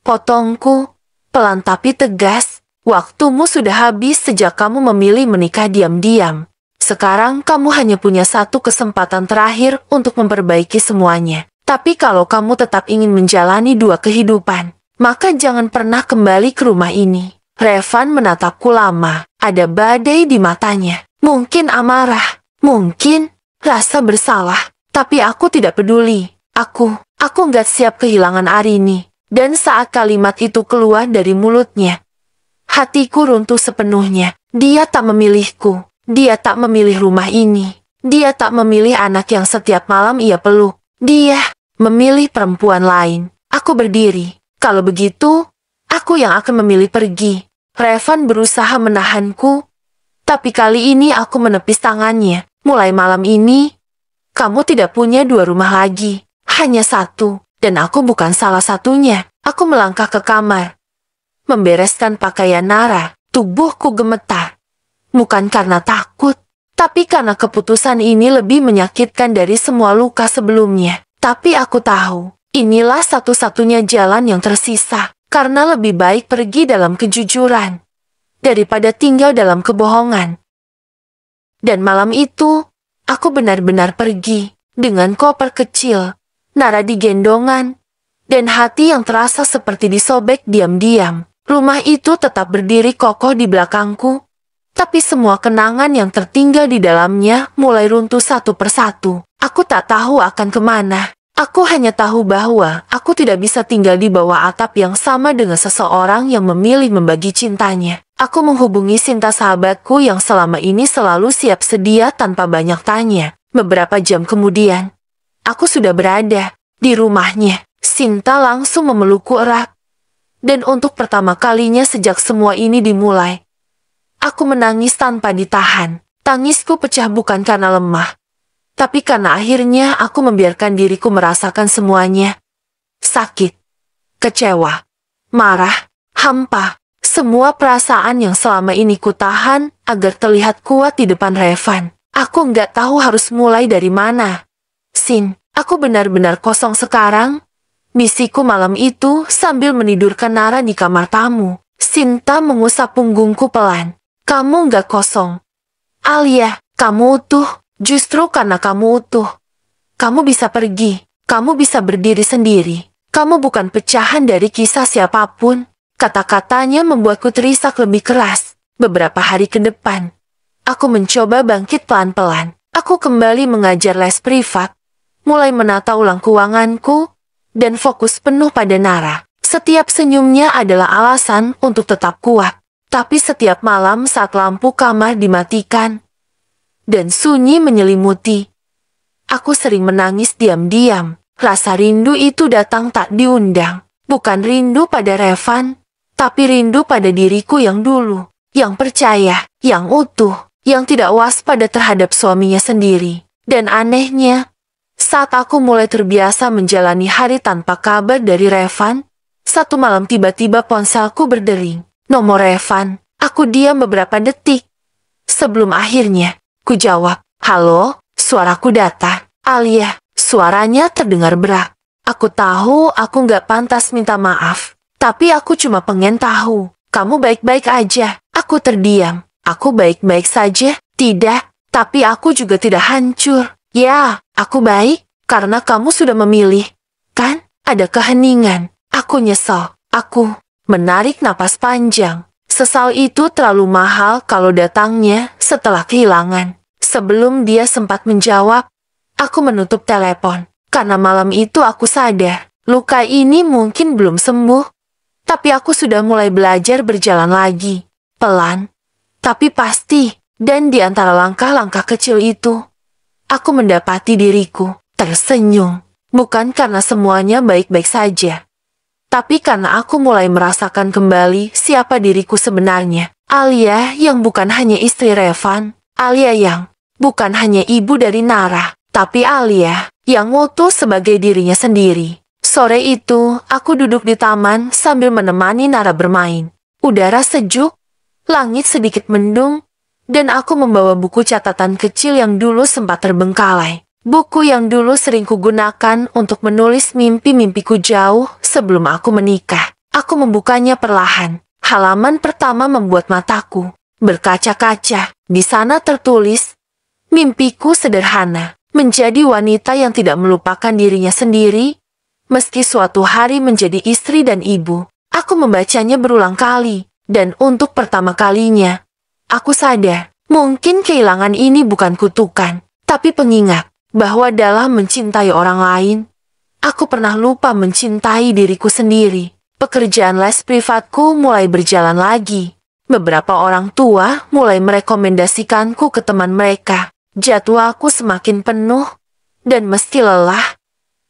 Potongku, pelan tapi tegas, waktumu sudah habis sejak kamu memilih menikah diam-diam. Sekarang kamu hanya punya satu kesempatan terakhir untuk memperbaiki semuanya. Tapi kalau kamu tetap ingin menjalani 2 kehidupan, maka jangan pernah kembali ke rumah ini. Revan menatapku lama, ada badai di matanya. Mungkin amarah, mungkin rasa bersalah, tapi aku tidak peduli. Aku nggak siap kehilangan Arini. Dan saat kalimat itu keluar dari mulutnya, hatiku runtuh sepenuhnya. Dia tak memilihku. Dia tak memilih rumah ini. Dia tak memilih anak yang setiap malam ia peluk. Dia memilih perempuan lain. Aku berdiri. Kalau begitu, aku yang akan memilih pergi. Revan berusaha menahanku, tapi kali ini aku menepis tangannya. Mulai malam ini, kamu tidak punya 2 rumah lagi. Hanya 1. Dan aku bukan salah satunya. Aku melangkah ke kamar, membereskan pakaian Nara. Tubuhku gemetar. Bukan karena takut, tapi karena keputusan ini lebih menyakitkan dari semua luka sebelumnya. Tapi aku tahu, inilah satu-satunya jalan yang tersisa. Karena lebih baik pergi dalam kejujuran, daripada tinggal dalam kebohongan. Dan malam itu, aku benar-benar pergi, dengan koper kecil, Nara digendongan, dan hati yang terasa seperti disobek diam-diam. Rumah itu tetap berdiri kokoh di belakangku, tapi semua kenangan yang tertinggal di dalamnya mulai runtuh satu persatu. Aku tak tahu akan kemana, Aku hanya tahu bahwa aku tidak bisa tinggal di bawah atap yang sama dengan seseorang yang memilih membagi cintanya. Aku menghubungi Sinta, sahabatku yang selama ini selalu siap sedia tanpa banyak tanya. Beberapa jam kemudian, aku sudah berada di rumahnya. Sinta langsung memelukku erat. Dan untuk pertama kalinya sejak semua ini dimulai, aku menangis tanpa ditahan. Tangisku pecah bukan karena lemah, tapi karena akhirnya aku membiarkan diriku merasakan semuanya. Sakit, kecewa, marah, hampa. Semua perasaan yang selama ini kutahan agar terlihat kuat di depan Revan. Aku nggak tahu harus mulai dari mana. Sin, aku benar-benar kosong sekarang. Misiku malam itu sambil menidurkan Nara di kamar tamu. Sinta mengusap punggungku pelan. Kamu nggak kosong. Alia, kamu utuh. Justru karena kamu utuh, kamu bisa pergi, kamu bisa berdiri sendiri. Kamu bukan pecahan dari kisah siapapun. Kata-katanya membuatku terisak lebih keras. Beberapa hari ke depan, aku mencoba bangkit pelan-pelan. Aku kembali mengajar les privat, mulai menata ulang keuanganku, dan fokus penuh pada Nara. Setiap senyumnya adalah alasan untuk tetap kuat. Tapi setiap malam saat lampu kamar dimatikan, dan sunyi menyelimuti, aku sering menangis diam-diam. Rasa rindu itu datang tak diundang. Bukan rindu pada Revan, tapi rindu pada diriku yang dulu, yang percaya, yang utuh, yang tidak waspada terhadap suaminya sendiri. Dan anehnya, saat aku mulai terbiasa menjalani hari tanpa kabar dari Revan, satu malam tiba-tiba ponselku berdering. Nomor Revan. Aku diam beberapa detik. Sebelum akhirnya ku jawab, "Halo," suaraku datar. Alia, suaranya terdengar berat. Aku tahu aku nggak pantas minta maaf, tapi aku cuma pengen tahu, kamu baik-baik aja. Aku terdiam. Aku baik-baik saja? Tidak, tapi aku juga tidak hancur. Ya, aku baik, karena kamu sudah memilih. Kan, ada keheningan. Aku nyesel. Aku menarik napas panjang. Sesal itu terlalu mahal kalau datangnya setelah kehilangan. Sebelum dia sempat menjawab, aku menutup telepon. Karena malam itu aku sadar, luka ini mungkin belum sembuh. Tapi aku sudah mulai belajar berjalan lagi. Pelan, tapi pasti. Dan di antara langkah-langkah kecil itu, aku mendapati diriku tersenyum. Bukan karena semuanya baik-baik saja, tapi karena aku mulai merasakan kembali siapa diriku sebenarnya. Alia yang bukan hanya istri Revan. Alia yang bukan hanya ibu dari Nara. Tapi Alia yang utuh sebagai dirinya sendiri. Sore itu, aku duduk di taman sambil menemani Nara bermain. Udara sejuk, langit sedikit mendung, dan aku membawa buku catatan kecil yang dulu sempat terbengkalai. Buku yang dulu sering kugunakan untuk menulis mimpi-mimpiku jauh sebelum aku menikah. Aku membukanya perlahan. Halaman pertama membuat mataku berkaca-kaca. Di sana tertulis, mimpiku sederhana, menjadi wanita yang tidak melupakan dirinya sendiri, meski suatu hari menjadi istri dan ibu. Aku membacanya berulang kali, dan untuk pertama kalinya, aku sadar, mungkin kehilangan ini bukan kutukan, tapi pengingat bahwa dalam mencintai orang lain, aku pernah lupa mencintai diriku sendiri. Pekerjaan les privatku mulai berjalan lagi. Beberapa orang tua mulai merekomendasikanku ke teman mereka. Jadwalku semakin penuh, dan meski lelah,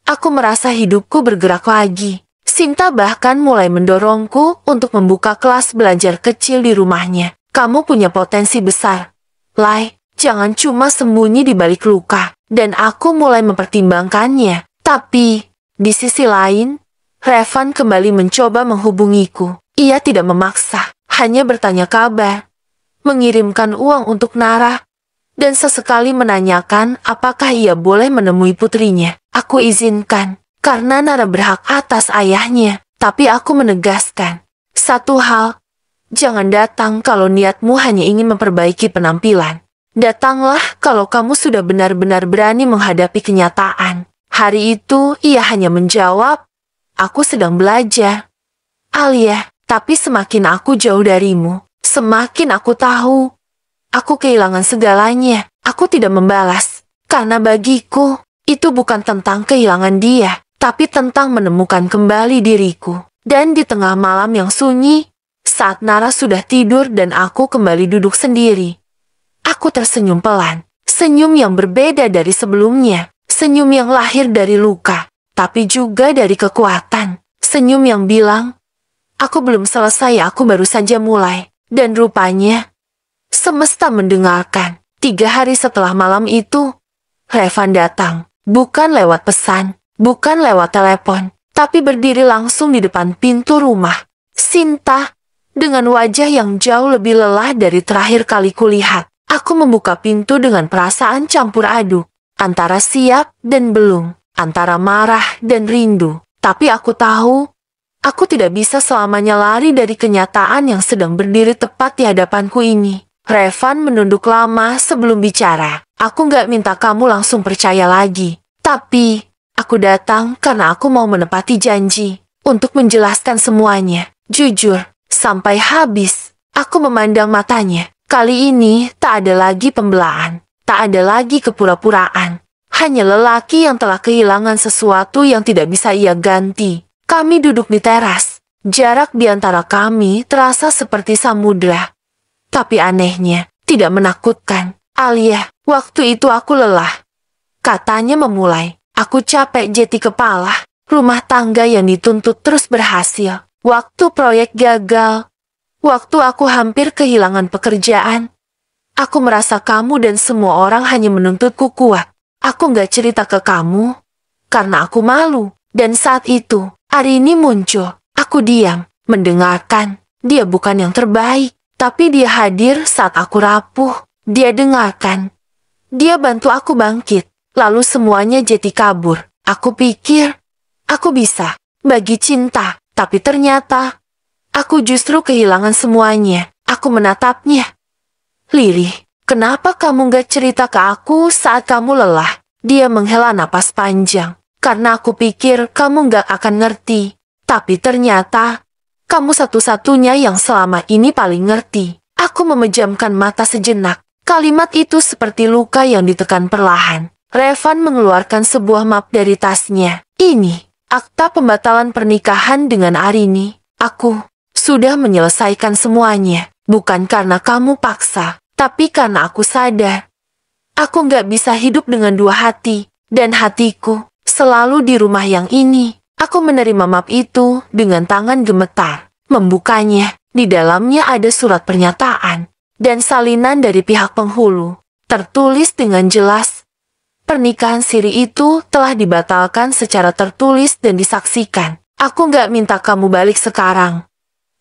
aku merasa hidupku bergerak lagi. Sinta bahkan mulai mendorongku untuk membuka kelas belajar kecil di rumahnya. Kamu punya potensi besar, Lai. Jangan cuma sembunyi di balik luka. Dan aku mulai mempertimbangkannya. Tapi, di sisi lain, Revan kembali mencoba menghubungiku. Ia tidak memaksa, hanya bertanya kabar, mengirimkan uang untuk Nara, dan sesekali menanyakan apakah ia boleh menemui putrinya. Aku izinkan, karena Nara berhak atas ayahnya. Tapi aku menegaskan, satu hal, jangan datang kalau niatmu hanya ingin memperbaiki penampilan. Datanglah kalau kamu sudah benar-benar berani menghadapi kenyataan. Hari itu ia hanya menjawab, aku sedang belajar. Alia, tapi semakin aku jauh darimu, semakin aku tahu, aku kehilangan segalanya. Aku tidak membalas, karena bagiku, Itu bukan tentang kehilangan dia, tapi tentang menemukan kembali diriku. Dan di tengah malam yang sunyi, saat Nara sudah tidur dan aku kembali duduk sendiri, aku tersenyum pelan. Senyum yang berbeda dari sebelumnya. Senyum yang lahir dari luka, tapi juga dari kekuatan. Senyum yang bilang, aku belum selesai, aku baru saja mulai. Dan rupanya, semesta mendengarkan. 3 hari setelah malam itu, Revan datang. Bukan lewat pesan, bukan lewat telepon, tapi berdiri langsung di depan pintu rumah. Sinta, dengan wajah yang jauh lebih lelah dari terakhir kali kulihat. Aku membuka pintu dengan perasaan campur aduk, antara siap dan belum, antara marah dan rindu. Tapi aku tahu, aku tidak bisa selamanya lari dari kenyataan yang sedang berdiri tepat di hadapanku ini. Revan menunduk lama sebelum bicara. Aku nggak minta kamu langsung percaya lagi. Tapi, aku datang karena aku mau menepati janji untuk menjelaskan semuanya. Jujur, sampai habis. Aku memandang matanya. Kali ini tak ada lagi pembelaan. Tak ada lagi kepura-puraan. Hanya lelaki yang telah kehilangan sesuatu yang tidak bisa ia ganti. Kami duduk di teras. Jarak di antara kami terasa seperti samudra. Tapi anehnya, tidak menakutkan. Alia, waktu itu aku lelah. Katanya memulai. Aku capek jeti kepala. Rumah tangga yang dituntut terus berhasil. Waktu proyek gagal. Waktu aku hampir kehilangan pekerjaan. Aku merasa kamu dan semua orang hanya menuntutku kuat. Aku nggak cerita ke kamu karena aku malu. Dan saat itu, Arini muncul. Aku diam, mendengarkan. Dia bukan yang terbaik, tapi dia hadir saat aku rapuh. Dia dengarkan. Dia bantu aku bangkit. Lalu semuanya jadi kabur. Aku pikir, aku bisa bagi cinta. Tapi ternyata, aku justru kehilangan semuanya. Aku menatapnya. Lirih, kenapa kamu gak cerita ke aku saat kamu lelah? Dia menghela napas panjang. Karena aku pikir kamu gak akan ngerti. Tapi ternyata, kamu satu-satunya yang selama ini paling ngerti. Aku memejamkan mata sejenak. Kalimat itu seperti luka yang ditekan perlahan. Revan mengeluarkan sebuah map dari tasnya. Ini, akta pembatalan pernikahan dengan Arini. Aku sudah menyelesaikan semuanya. Bukan karena kamu paksa, tapi karena aku sadar. Aku nggak bisa hidup dengan dua hati. Dan hatiku selalu di rumah yang ini. Aku menerima map itu dengan tangan gemetar. Membukanya, di dalamnya ada surat pernyataan. Dan salinan dari pihak penghulu. Tertulis dengan jelas. Pernikahan siri itu telah dibatalkan secara tertulis dan disaksikan. Aku nggak minta kamu balik sekarang.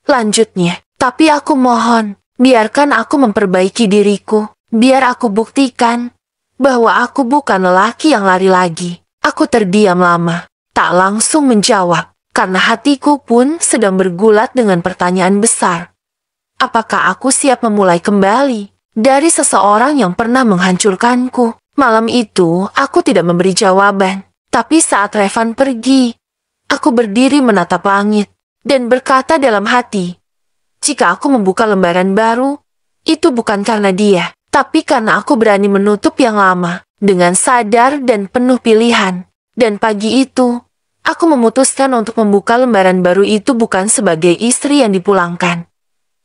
Lanjutnya, tapi aku mohon, biarkan aku memperbaiki diriku. Biar aku buktikan bahwa aku bukan lelaki yang lari lagi. Aku terdiam lama, tak langsung menjawab, karena hatiku pun sedang bergulat dengan pertanyaan besar. Apakah aku siap memulai kembali dari seseorang yang pernah menghancurkanku? Malam itu, aku tidak memberi jawaban. Tapi saat Revan pergi, aku berdiri menatap langit dan berkata dalam hati, jika aku membuka lembaran baru, itu bukan karena dia, tapi karena aku berani menutup yang lama dengan sadar dan penuh pilihan. Dan pagi itu, aku memutuskan untuk membuka lembaran baru itu bukan sebagai istri yang dipulangkan,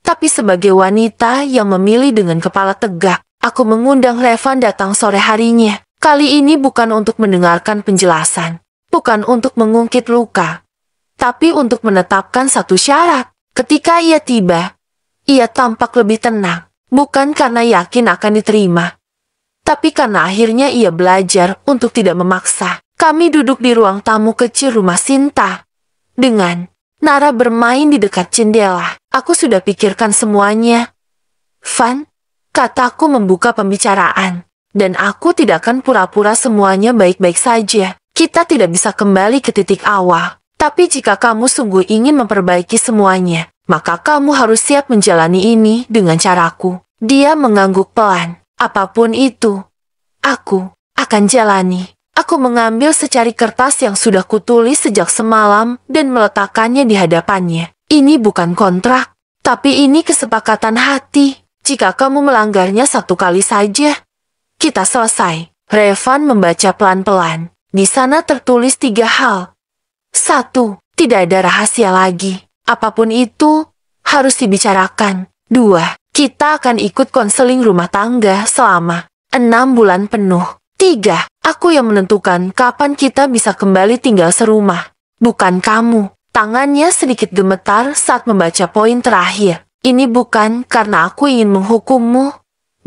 tapi sebagai wanita yang memilih dengan kepala tegak. Aku mengundang Revan datang sore harinya. Kali ini bukan untuk mendengarkan penjelasan, bukan untuk mengungkit luka, tapi untuk menetapkan satu syarat. Ketika ia tiba, ia tampak lebih tenang, bukan karena yakin akan diterima, tapi karena akhirnya ia belajar untuk tidak memaksa. Kami duduk di ruang tamu kecil rumah Sinta, dengan Nara bermain di dekat jendela. Aku sudah pikirkan semuanya. Van, kataku membuka pembicaraan, dan aku tidak akan pura-pura semuanya baik-baik saja. Kita tidak bisa kembali ke titik awal. Tapi jika kamu sungguh ingin memperbaiki semuanya, maka kamu harus siap menjalani ini dengan caraku. Dia mengangguk pelan. Apapun itu, aku akan jalani. Aku mengambil secari kertas yang sudah kutulis sejak semalam dan meletakkannya di hadapannya. Ini bukan kontrak, tapi ini kesepakatan hati. Jika kamu melanggarnya satu kali saja, kita selesai. Revan membaca pelan-pelan. Di sana tertulis 3 hal. 1. Tidak ada rahasia lagi. Apapun itu, harus dibicarakan. 2. Kita akan ikut konseling rumah tangga selama 6 bulan penuh. 3. Aku yang menentukan kapan kita bisa kembali tinggal serumah. Bukan kamu. Tangannya sedikit gemetar saat membaca poin terakhir. Ini bukan karena aku ingin menghukummu,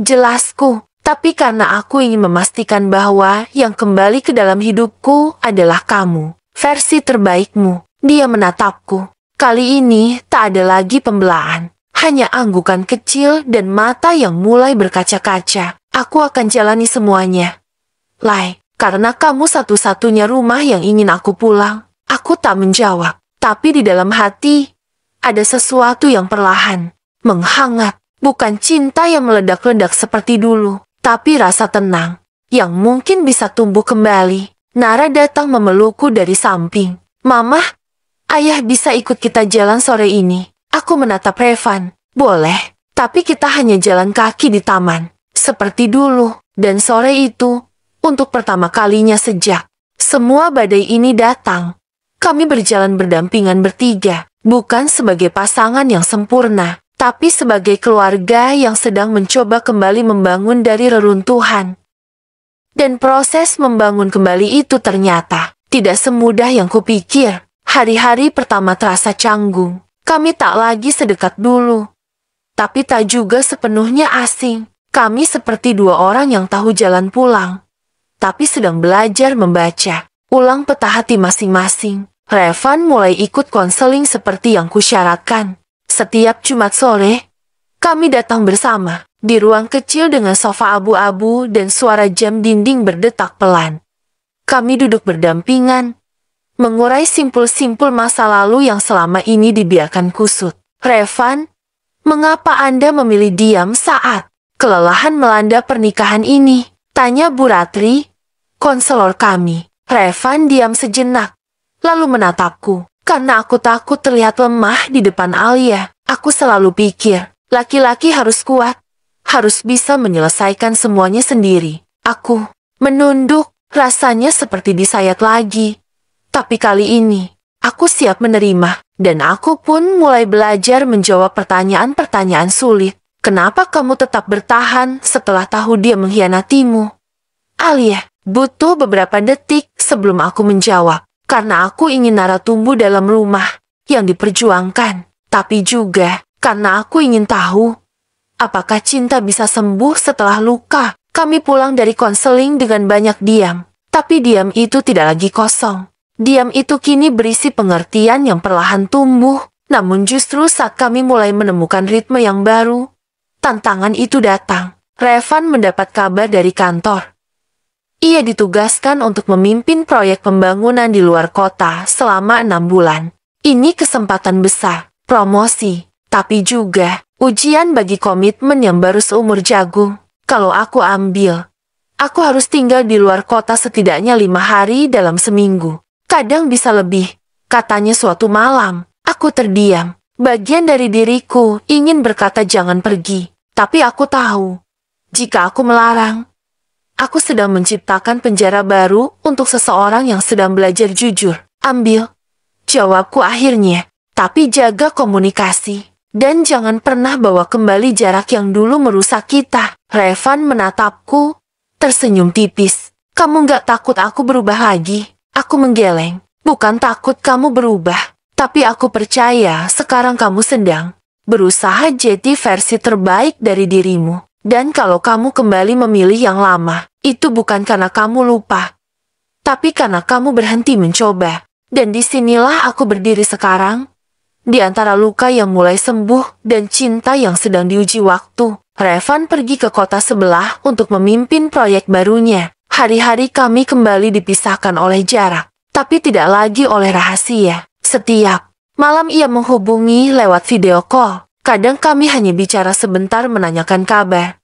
jelasku, tapi karena aku ingin memastikan bahwa yang kembali ke dalam hidupku adalah kamu, versi terbaikmu. Dia menatapku. Kali ini tak ada lagi pembelaan, hanya anggukan kecil dan mata yang mulai berkaca-kaca. Aku akan jalani semuanya. Lai, karena kamu satu-satunya rumah yang ingin aku pulang. Aku tak menjawab, tapi di dalam hati ada sesuatu yang perlahan menghangat. Bukan cinta yang meledak-ledak seperti dulu, tapi rasa tenang yang mungkin bisa tumbuh kembali. Nara datang memelukku dari samping. Mama, ayah bisa ikut kita jalan sore ini. Aku menatap Revan. Boleh, tapi kita hanya jalan kaki di taman. Seperti dulu, dan sore itu, untuk pertama kalinya sejak semua badai ini datang, kami berjalan berdampingan bertiga. Bukan sebagai pasangan yang sempurna, tapi sebagai keluarga yang sedang mencoba kembali membangun dari reruntuhan. Dan proses membangun kembali itu ternyata tidak semudah yang kupikir. Hari-hari pertama terasa canggung. Kami tak lagi sedekat dulu, tapi tak juga sepenuhnya asing. Kami seperti 2 orang yang tahu jalan pulang, tapi sedang belajar membaca ulang peta hati masing-masing. Revan mulai ikut konseling seperti yang kusyaratkan. Setiap Jumat sore, kami datang bersama di ruang kecil dengan sofa abu-abu dan suara jam dinding berdetak pelan. Kami duduk berdampingan, mengurai simpul-simpul masa lalu yang selama ini dibiarkan kusut. Revan, mengapa Anda memilih diam saat kelelahan melanda pernikahan ini? Tanya Bu Ratri, konselor kami. Revan diam sejenak, lalu menatapku. Karena aku takut terlihat lemah di depan Alia. Aku selalu pikir, laki-laki harus kuat, harus bisa menyelesaikan semuanya sendiri. Aku menunduk, rasanya seperti disayat lagi. Tapi kali ini, aku siap menerima, dan aku pun mulai belajar menjawab pertanyaan-pertanyaan sulit. Kenapa kamu tetap bertahan setelah tahu dia mengkhianatimu? Alia butuh beberapa detik sebelum aku menjawab. Karena aku ingin Nara tumbuh dalam rumah yang diperjuangkan. Tapi juga karena aku ingin tahu, apakah cinta bisa sembuh setelah luka. Kami pulang dari konseling dengan banyak diam. Tapi diam itu tidak lagi kosong. Diam itu kini berisi pengertian yang perlahan tumbuh. Namun justru saat kami mulai menemukan ritme yang baru, tantangan itu datang. Revan mendapat kabar dari kantor. Ia ditugaskan untuk memimpin proyek pembangunan di luar kota selama 6 bulan. Ini kesempatan besar, promosi, tapi juga ujian bagi komitmen yang baru seumur jagung. Kalau aku ambil, aku harus tinggal di luar kota setidaknya 5 hari dalam seminggu. Kadang bisa lebih, katanya suatu malam. Aku terdiam. Bagian dari diriku ingin berkata jangan pergi. Tapi aku tahu, jika aku melarang, aku sedang menciptakan penjara baru untuk seseorang yang sedang belajar jujur. Ambil, jawabku akhirnya. Tapi jaga komunikasi. Dan jangan pernah bawa kembali jarak yang dulu merusak kita. Revan menatapku, tersenyum tipis. Kamu gak takut aku berubah lagi? Aku menggeleng. Bukan takut kamu berubah. Tapi aku percaya sekarang kamu sedang berusaha jadi versi terbaik dari dirimu. Dan kalau kamu kembali memilih yang lama, itu bukan karena kamu lupa, tapi karena kamu berhenti mencoba. Dan disinilah aku berdiri sekarang, di antara luka yang mulai sembuh dan cinta yang sedang diuji waktu. Revan pergi ke kota sebelah untuk memimpin proyek barunya. Hari-hari kami kembali dipisahkan oleh jarak, tapi tidak lagi oleh rahasia. Setiap malam ia menghubungi lewat video call. Kadang kami hanya bicara sebentar menanyakan kabar,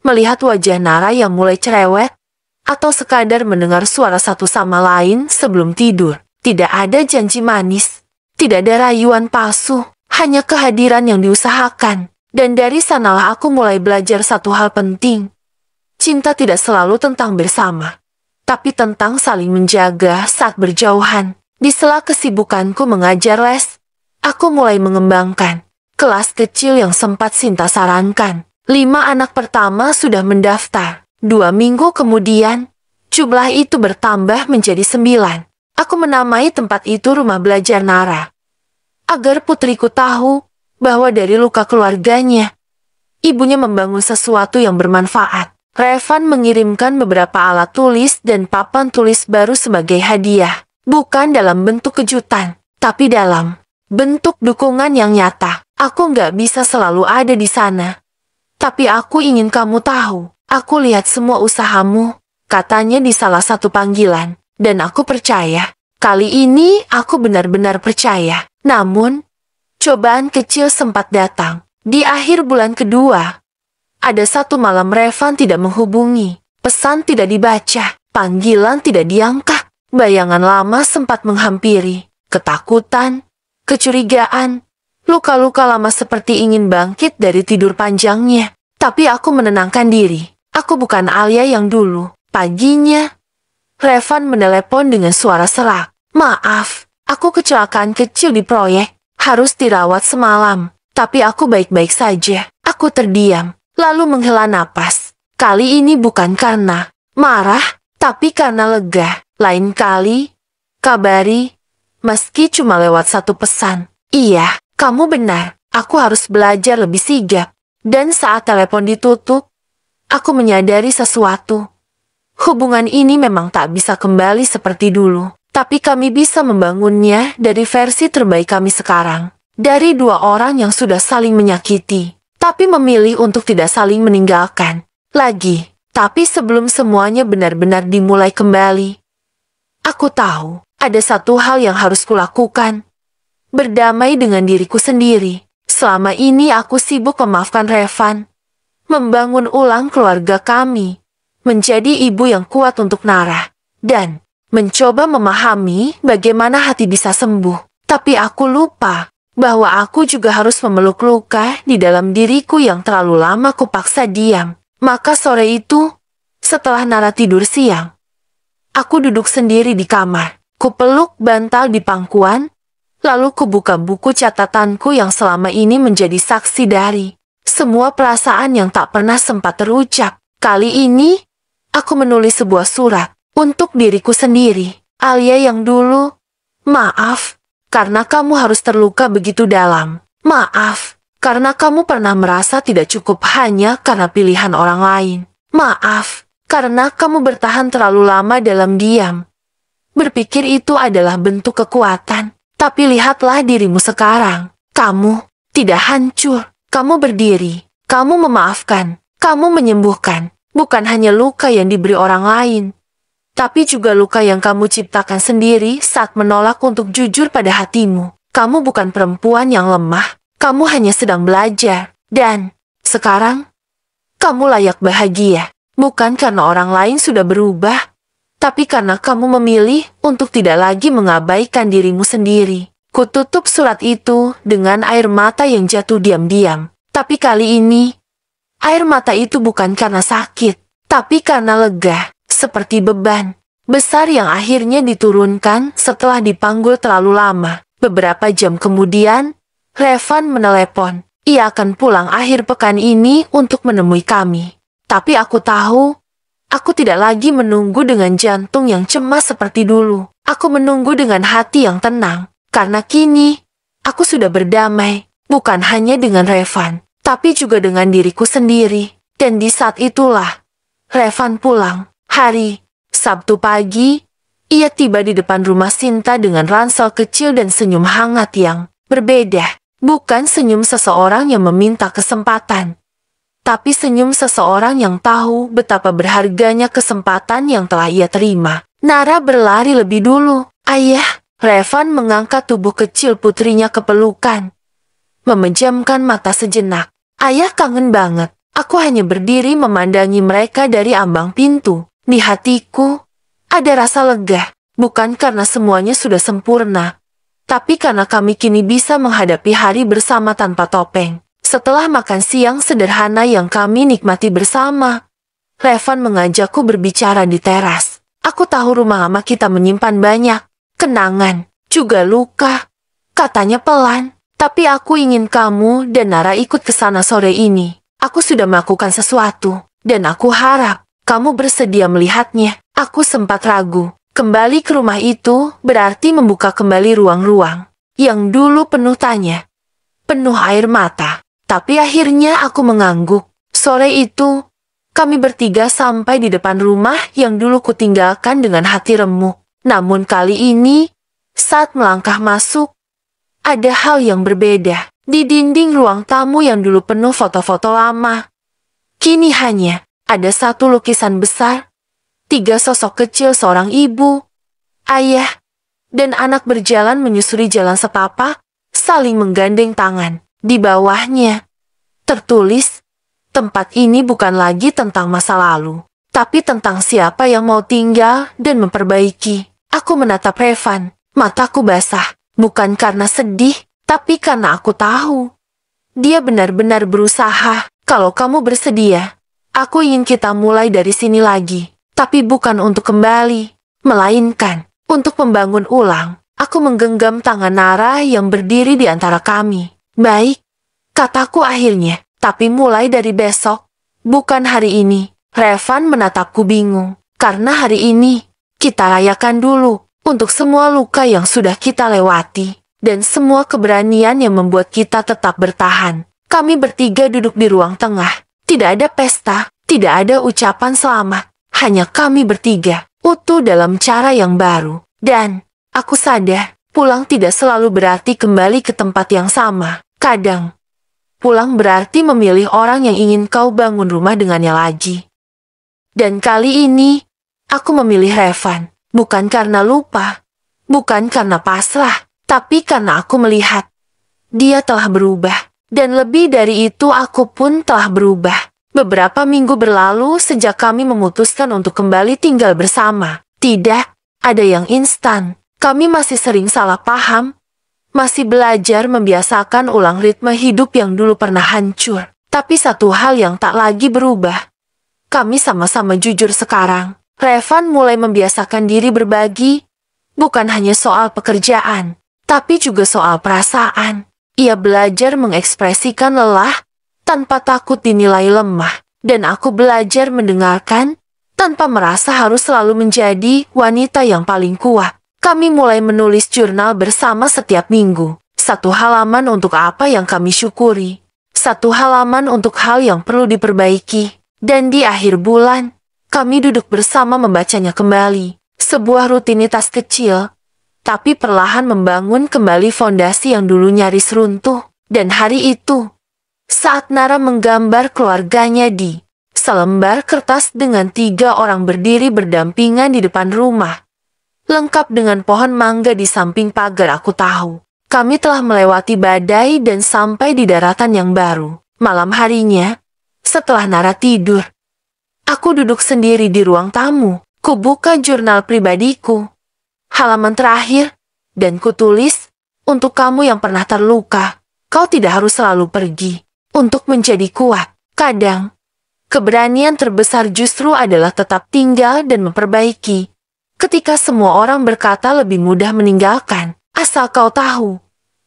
melihat wajah Nara yang mulai cerewet, atau sekadar mendengar suara satu sama lain sebelum tidur. Tidak ada janji manis, tidak ada rayuan palsu, hanya kehadiran yang diusahakan. Dan dari sanalah aku mulai belajar satu hal penting. cinta tidak selalu tentang bersama, tapi tentang saling menjaga saat berjauhan. Di sela kesibukanku mengajar les, aku mulai mengembangkan kelas kecil yang sempat Sinta sarankan. 5 anak pertama sudah mendaftar. 2 minggu kemudian, jumlah itu bertambah menjadi 9. Aku menamai tempat itu Rumah Belajar Nara, agar putriku tahu bahwa dari luka keluarganya, ibunya membangun sesuatu yang bermanfaat. Revan mengirimkan beberapa alat tulis dan papan tulis baru sebagai hadiah. Bukan dalam bentuk kejutan, tapi dalam bentuk dukungan yang nyata. Aku nggak bisa selalu ada di sana. Tapi aku ingin kamu tahu, aku lihat semua usahamu, katanya di salah satu panggilan. Dan aku percaya. Kali ini aku benar-benar percaya. Namun, cobaan kecil sempat datang. Di akhir bulan kedua, ada satu malam Revan tidak menghubungi, pesan tidak dibaca, panggilan tidak diangkat. Bayangan lama sempat menghampiri, ketakutan, kecurigaan, luka-luka lama seperti ingin bangkit dari tidur panjangnya. Tapi aku menenangkan diri. Aku bukan Alia yang dulu. Paginya, Revan menelepon dengan suara serak. Maaf, aku kecelakaan kecil di proyek. Harus dirawat semalam. Tapi aku baik-baik saja. Aku terdiam, lalu menghela napas. Kali ini bukan karena marah, tapi karena lega. Lain kali, kabari, meski cuma lewat satu pesan. Iya, kamu benar. Aku harus belajar lebih sigap. Dan saat telepon ditutup, aku menyadari sesuatu. Hubungan ini memang tak bisa kembali seperti dulu. Tapi kami bisa membangunnya dari versi terbaik kami sekarang. Dari 2 orang yang sudah saling menyakiti, tapi memilih untuk tidak saling meninggalkan lagi. Tapi sebelum semuanya benar-benar dimulai kembali, aku tahu ada satu hal yang harus kulakukan. Berdamai dengan diriku sendiri. Selama ini aku sibuk memaafkan Revan, membangun ulang keluarga kami, menjadi ibu yang kuat untuk Nara, dan mencoba memahami bagaimana hati bisa sembuh. Tapi aku lupa bahwa aku juga harus memeluk luka di dalam diriku yang terlalu lama kupaksa diam. Maka sore itu, setelah Nara tidur siang, aku duduk sendiri di kamar. Kupeluk bantal di pangkuan, lalu kubuka buku catatanku yang selama ini menjadi saksi dari semua perasaan yang tak pernah sempat terucap. Kali ini, aku menulis sebuah surat untuk diriku sendiri. Alia yang dulu, maaf, karena kamu harus terluka begitu dalam. Maaf, karena kamu pernah merasa tidak cukup hanya karena pilihan orang lain. Maaf, karena kamu bertahan terlalu lama dalam diam. Berpikir itu adalah bentuk kekuatan. Tapi lihatlah dirimu sekarang. Kamu tidak hancur. Kamu berdiri. Kamu memaafkan. Kamu menyembuhkan. Bukan hanya luka yang diberi orang lain, tapi juga luka yang kamu ciptakan sendiri saat menolak untuk jujur pada hatimu. Kamu bukan perempuan yang lemah. Kamu hanya sedang belajar. Dan sekarang, kamu layak bahagia. Bukan karena orang lain sudah berubah, tapi karena kamu memilih untuk tidak lagi mengabaikan dirimu sendiri. Kututup surat itu dengan air mata yang jatuh diam-diam. Tapi kali ini, air mata itu bukan karena sakit, tapi karena lega, seperti beban besar yang akhirnya diturunkan setelah dipanggul terlalu lama. Beberapa jam kemudian, Revan menelepon. Ia akan pulang akhir pekan ini untuk menemui kami. Tapi aku tahu, aku tidak lagi menunggu dengan jantung yang cemas seperti dulu. Aku menunggu dengan hati yang tenang. Karena kini, aku sudah berdamai. Bukan hanya dengan Revan, tapi juga dengan diriku sendiri. Dan di saat itulah, Revan pulang. Hari Sabtu pagi, ia tiba di depan rumah Sinta dengan ransel kecil dan senyum hangat yang berbeda. Bukan senyum seseorang yang meminta kesempatan, tapi senyum seseorang yang tahu betapa berharganya kesempatan yang telah ia terima. Nara berlari lebih dulu. Ayah, Revan mengangkat tubuh kecil putrinya ke pelukan, memejamkan mata sejenak. Ayah kangen banget. Aku hanya berdiri memandangi mereka dari ambang pintu. Di hatiku, ada rasa lega. Bukan karena semuanya sudah sempurna, tapi karena kami kini bisa menghadapi hari bersama tanpa topeng. Setelah makan siang sederhana yang kami nikmati bersama, Revan mengajakku berbicara di teras. Aku tahu rumah lama kita menyimpan banyak kenangan, juga luka. Katanya pelan, tapi aku ingin kamu dan Nara ikut ke sana sore ini. Aku sudah melakukan sesuatu, dan aku harap kamu bersedia melihatnya. Aku sempat ragu. Kembali ke rumah itu berarti membuka kembali ruang-ruang yang dulu penuh tanya, penuh air mata. Tapi akhirnya aku mengangguk. Sore itu, kami bertiga sampai di depan rumah yang dulu kutinggalkan dengan hati remuk. Namun kali ini, saat melangkah masuk, ada hal yang berbeda. Di dinding ruang tamu yang dulu penuh foto-foto lama, kini hanya ada satu lukisan besar, 3 sosok kecil, seorang ibu, ayah, dan anak berjalan menyusuri jalan setapak, saling menggandeng tangan. Di bawahnya tertulis, tempat ini bukan lagi tentang masa lalu, tapi tentang siapa yang mau tinggal dan memperbaiki. Aku menatap Revan, mataku basah, bukan karena sedih, tapi karena aku tahu dia benar-benar berusaha. Kalau kamu bersedia, aku ingin kita mulai dari sini lagi, tapi bukan untuk kembali, melainkan untuk membangun ulang. Aku menggenggam tangan Nara yang berdiri di antara kami. Baik, kataku akhirnya, tapi mulai dari besok, bukan hari ini. Revan menatapku bingung, karena hari ini kita rayakan dulu untuk semua luka yang sudah kita lewati, dan semua keberanian yang membuat kita tetap bertahan. Kami bertiga duduk di ruang tengah. Tidak ada pesta, tidak ada ucapan selamat. Hanya kami bertiga, utuh dalam cara yang baru. Dan aku sadar, pulang tidak selalu berarti kembali ke tempat yang sama. Kadang, pulang berarti memilih orang yang ingin kau bangun rumah dengannya lagi. Dan kali ini, aku memilih Revan. Bukan karena lupa, bukan karena pasrah, tapi karena aku melihat dia telah berubah. Dan lebih dari itu, aku pun telah berubah. Beberapa minggu berlalu sejak kami memutuskan untuk kembali tinggal bersama. Tidak ada yang instan. Kami masih sering salah paham, masih belajar membiasakan ulang ritme hidup yang dulu pernah hancur. Tapi satu hal yang tak lagi berubah. Kami sama-sama jujur sekarang. Revan mulai membiasakan diri berbagi, bukan hanya soal pekerjaan, tapi juga soal perasaan. Ia belajar mengekspresikan lelah tanpa takut dinilai lemah, dan aku belajar mendengarkan tanpa merasa harus selalu menjadi wanita yang paling kuat. Kami mulai menulis jurnal bersama setiap minggu. 1 halaman untuk apa yang kami syukuri, 1 halaman untuk hal yang perlu diperbaiki. Dan di akhir bulan, kami duduk bersama membacanya kembali. Sebuah rutinitas kecil, tapi perlahan membangun kembali fondasi yang dulu nyaris runtuh. Dan hari itu, saat Nara menggambar keluarganya di selembar kertas dengan 3 orang berdiri berdampingan di depan rumah, lengkap dengan pohon mangga di samping pagar, aku tahu kami telah melewati badai dan sampai di daratan yang baru. Malam harinya, setelah Nara tidur, aku duduk sendiri di ruang tamu. Kubuka jurnal pribadiku, halaman terakhir, dan kutulis, untuk kamu yang pernah terluka, kau tidak harus selalu pergi untuk menjadi kuat. Kadang, keberanian terbesar justru adalah tetap tinggal dan memperbaiki. Ketika semua orang berkata lebih mudah meninggalkan, asal kau tahu,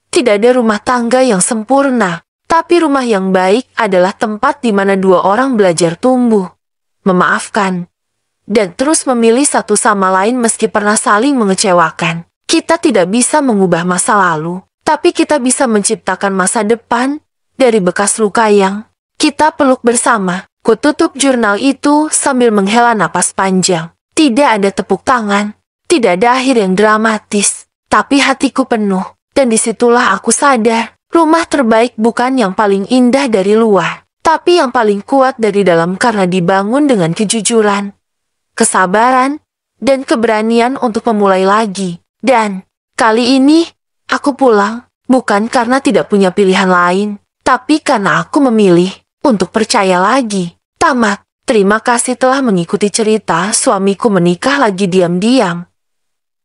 tidak ada rumah tangga yang sempurna, tapi rumah yang baik adalah tempat di mana 2 orang belajar tumbuh, memaafkan, dan terus memilih satu sama lain meski pernah saling mengecewakan. Kita tidak bisa mengubah masa lalu, tapi kita bisa menciptakan masa depan dari bekas luka yang kita peluk bersama. Kututup jurnal itu sambil menghela napas panjang. Tidak ada tepuk tangan, tidak ada akhir yang dramatis, tapi hatiku penuh. Dan disitulah aku sadar, rumah terbaik bukan yang paling indah dari luar, tapi yang paling kuat dari dalam karena dibangun dengan kejujuran, kesabaran, dan keberanian untuk memulai lagi. Dan kali ini, aku pulang, bukan karena tidak punya pilihan lain, tapi karena aku memilih untuk percaya lagi. Tamat. Terima kasih telah mengikuti cerita suamiku menikah lagi diam-diam.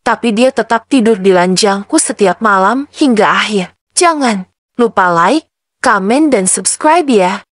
Tapi dia tetap tidur di ranjangku setiap malam hingga akhir. Jangan lupa like, komen, dan subscribe ya.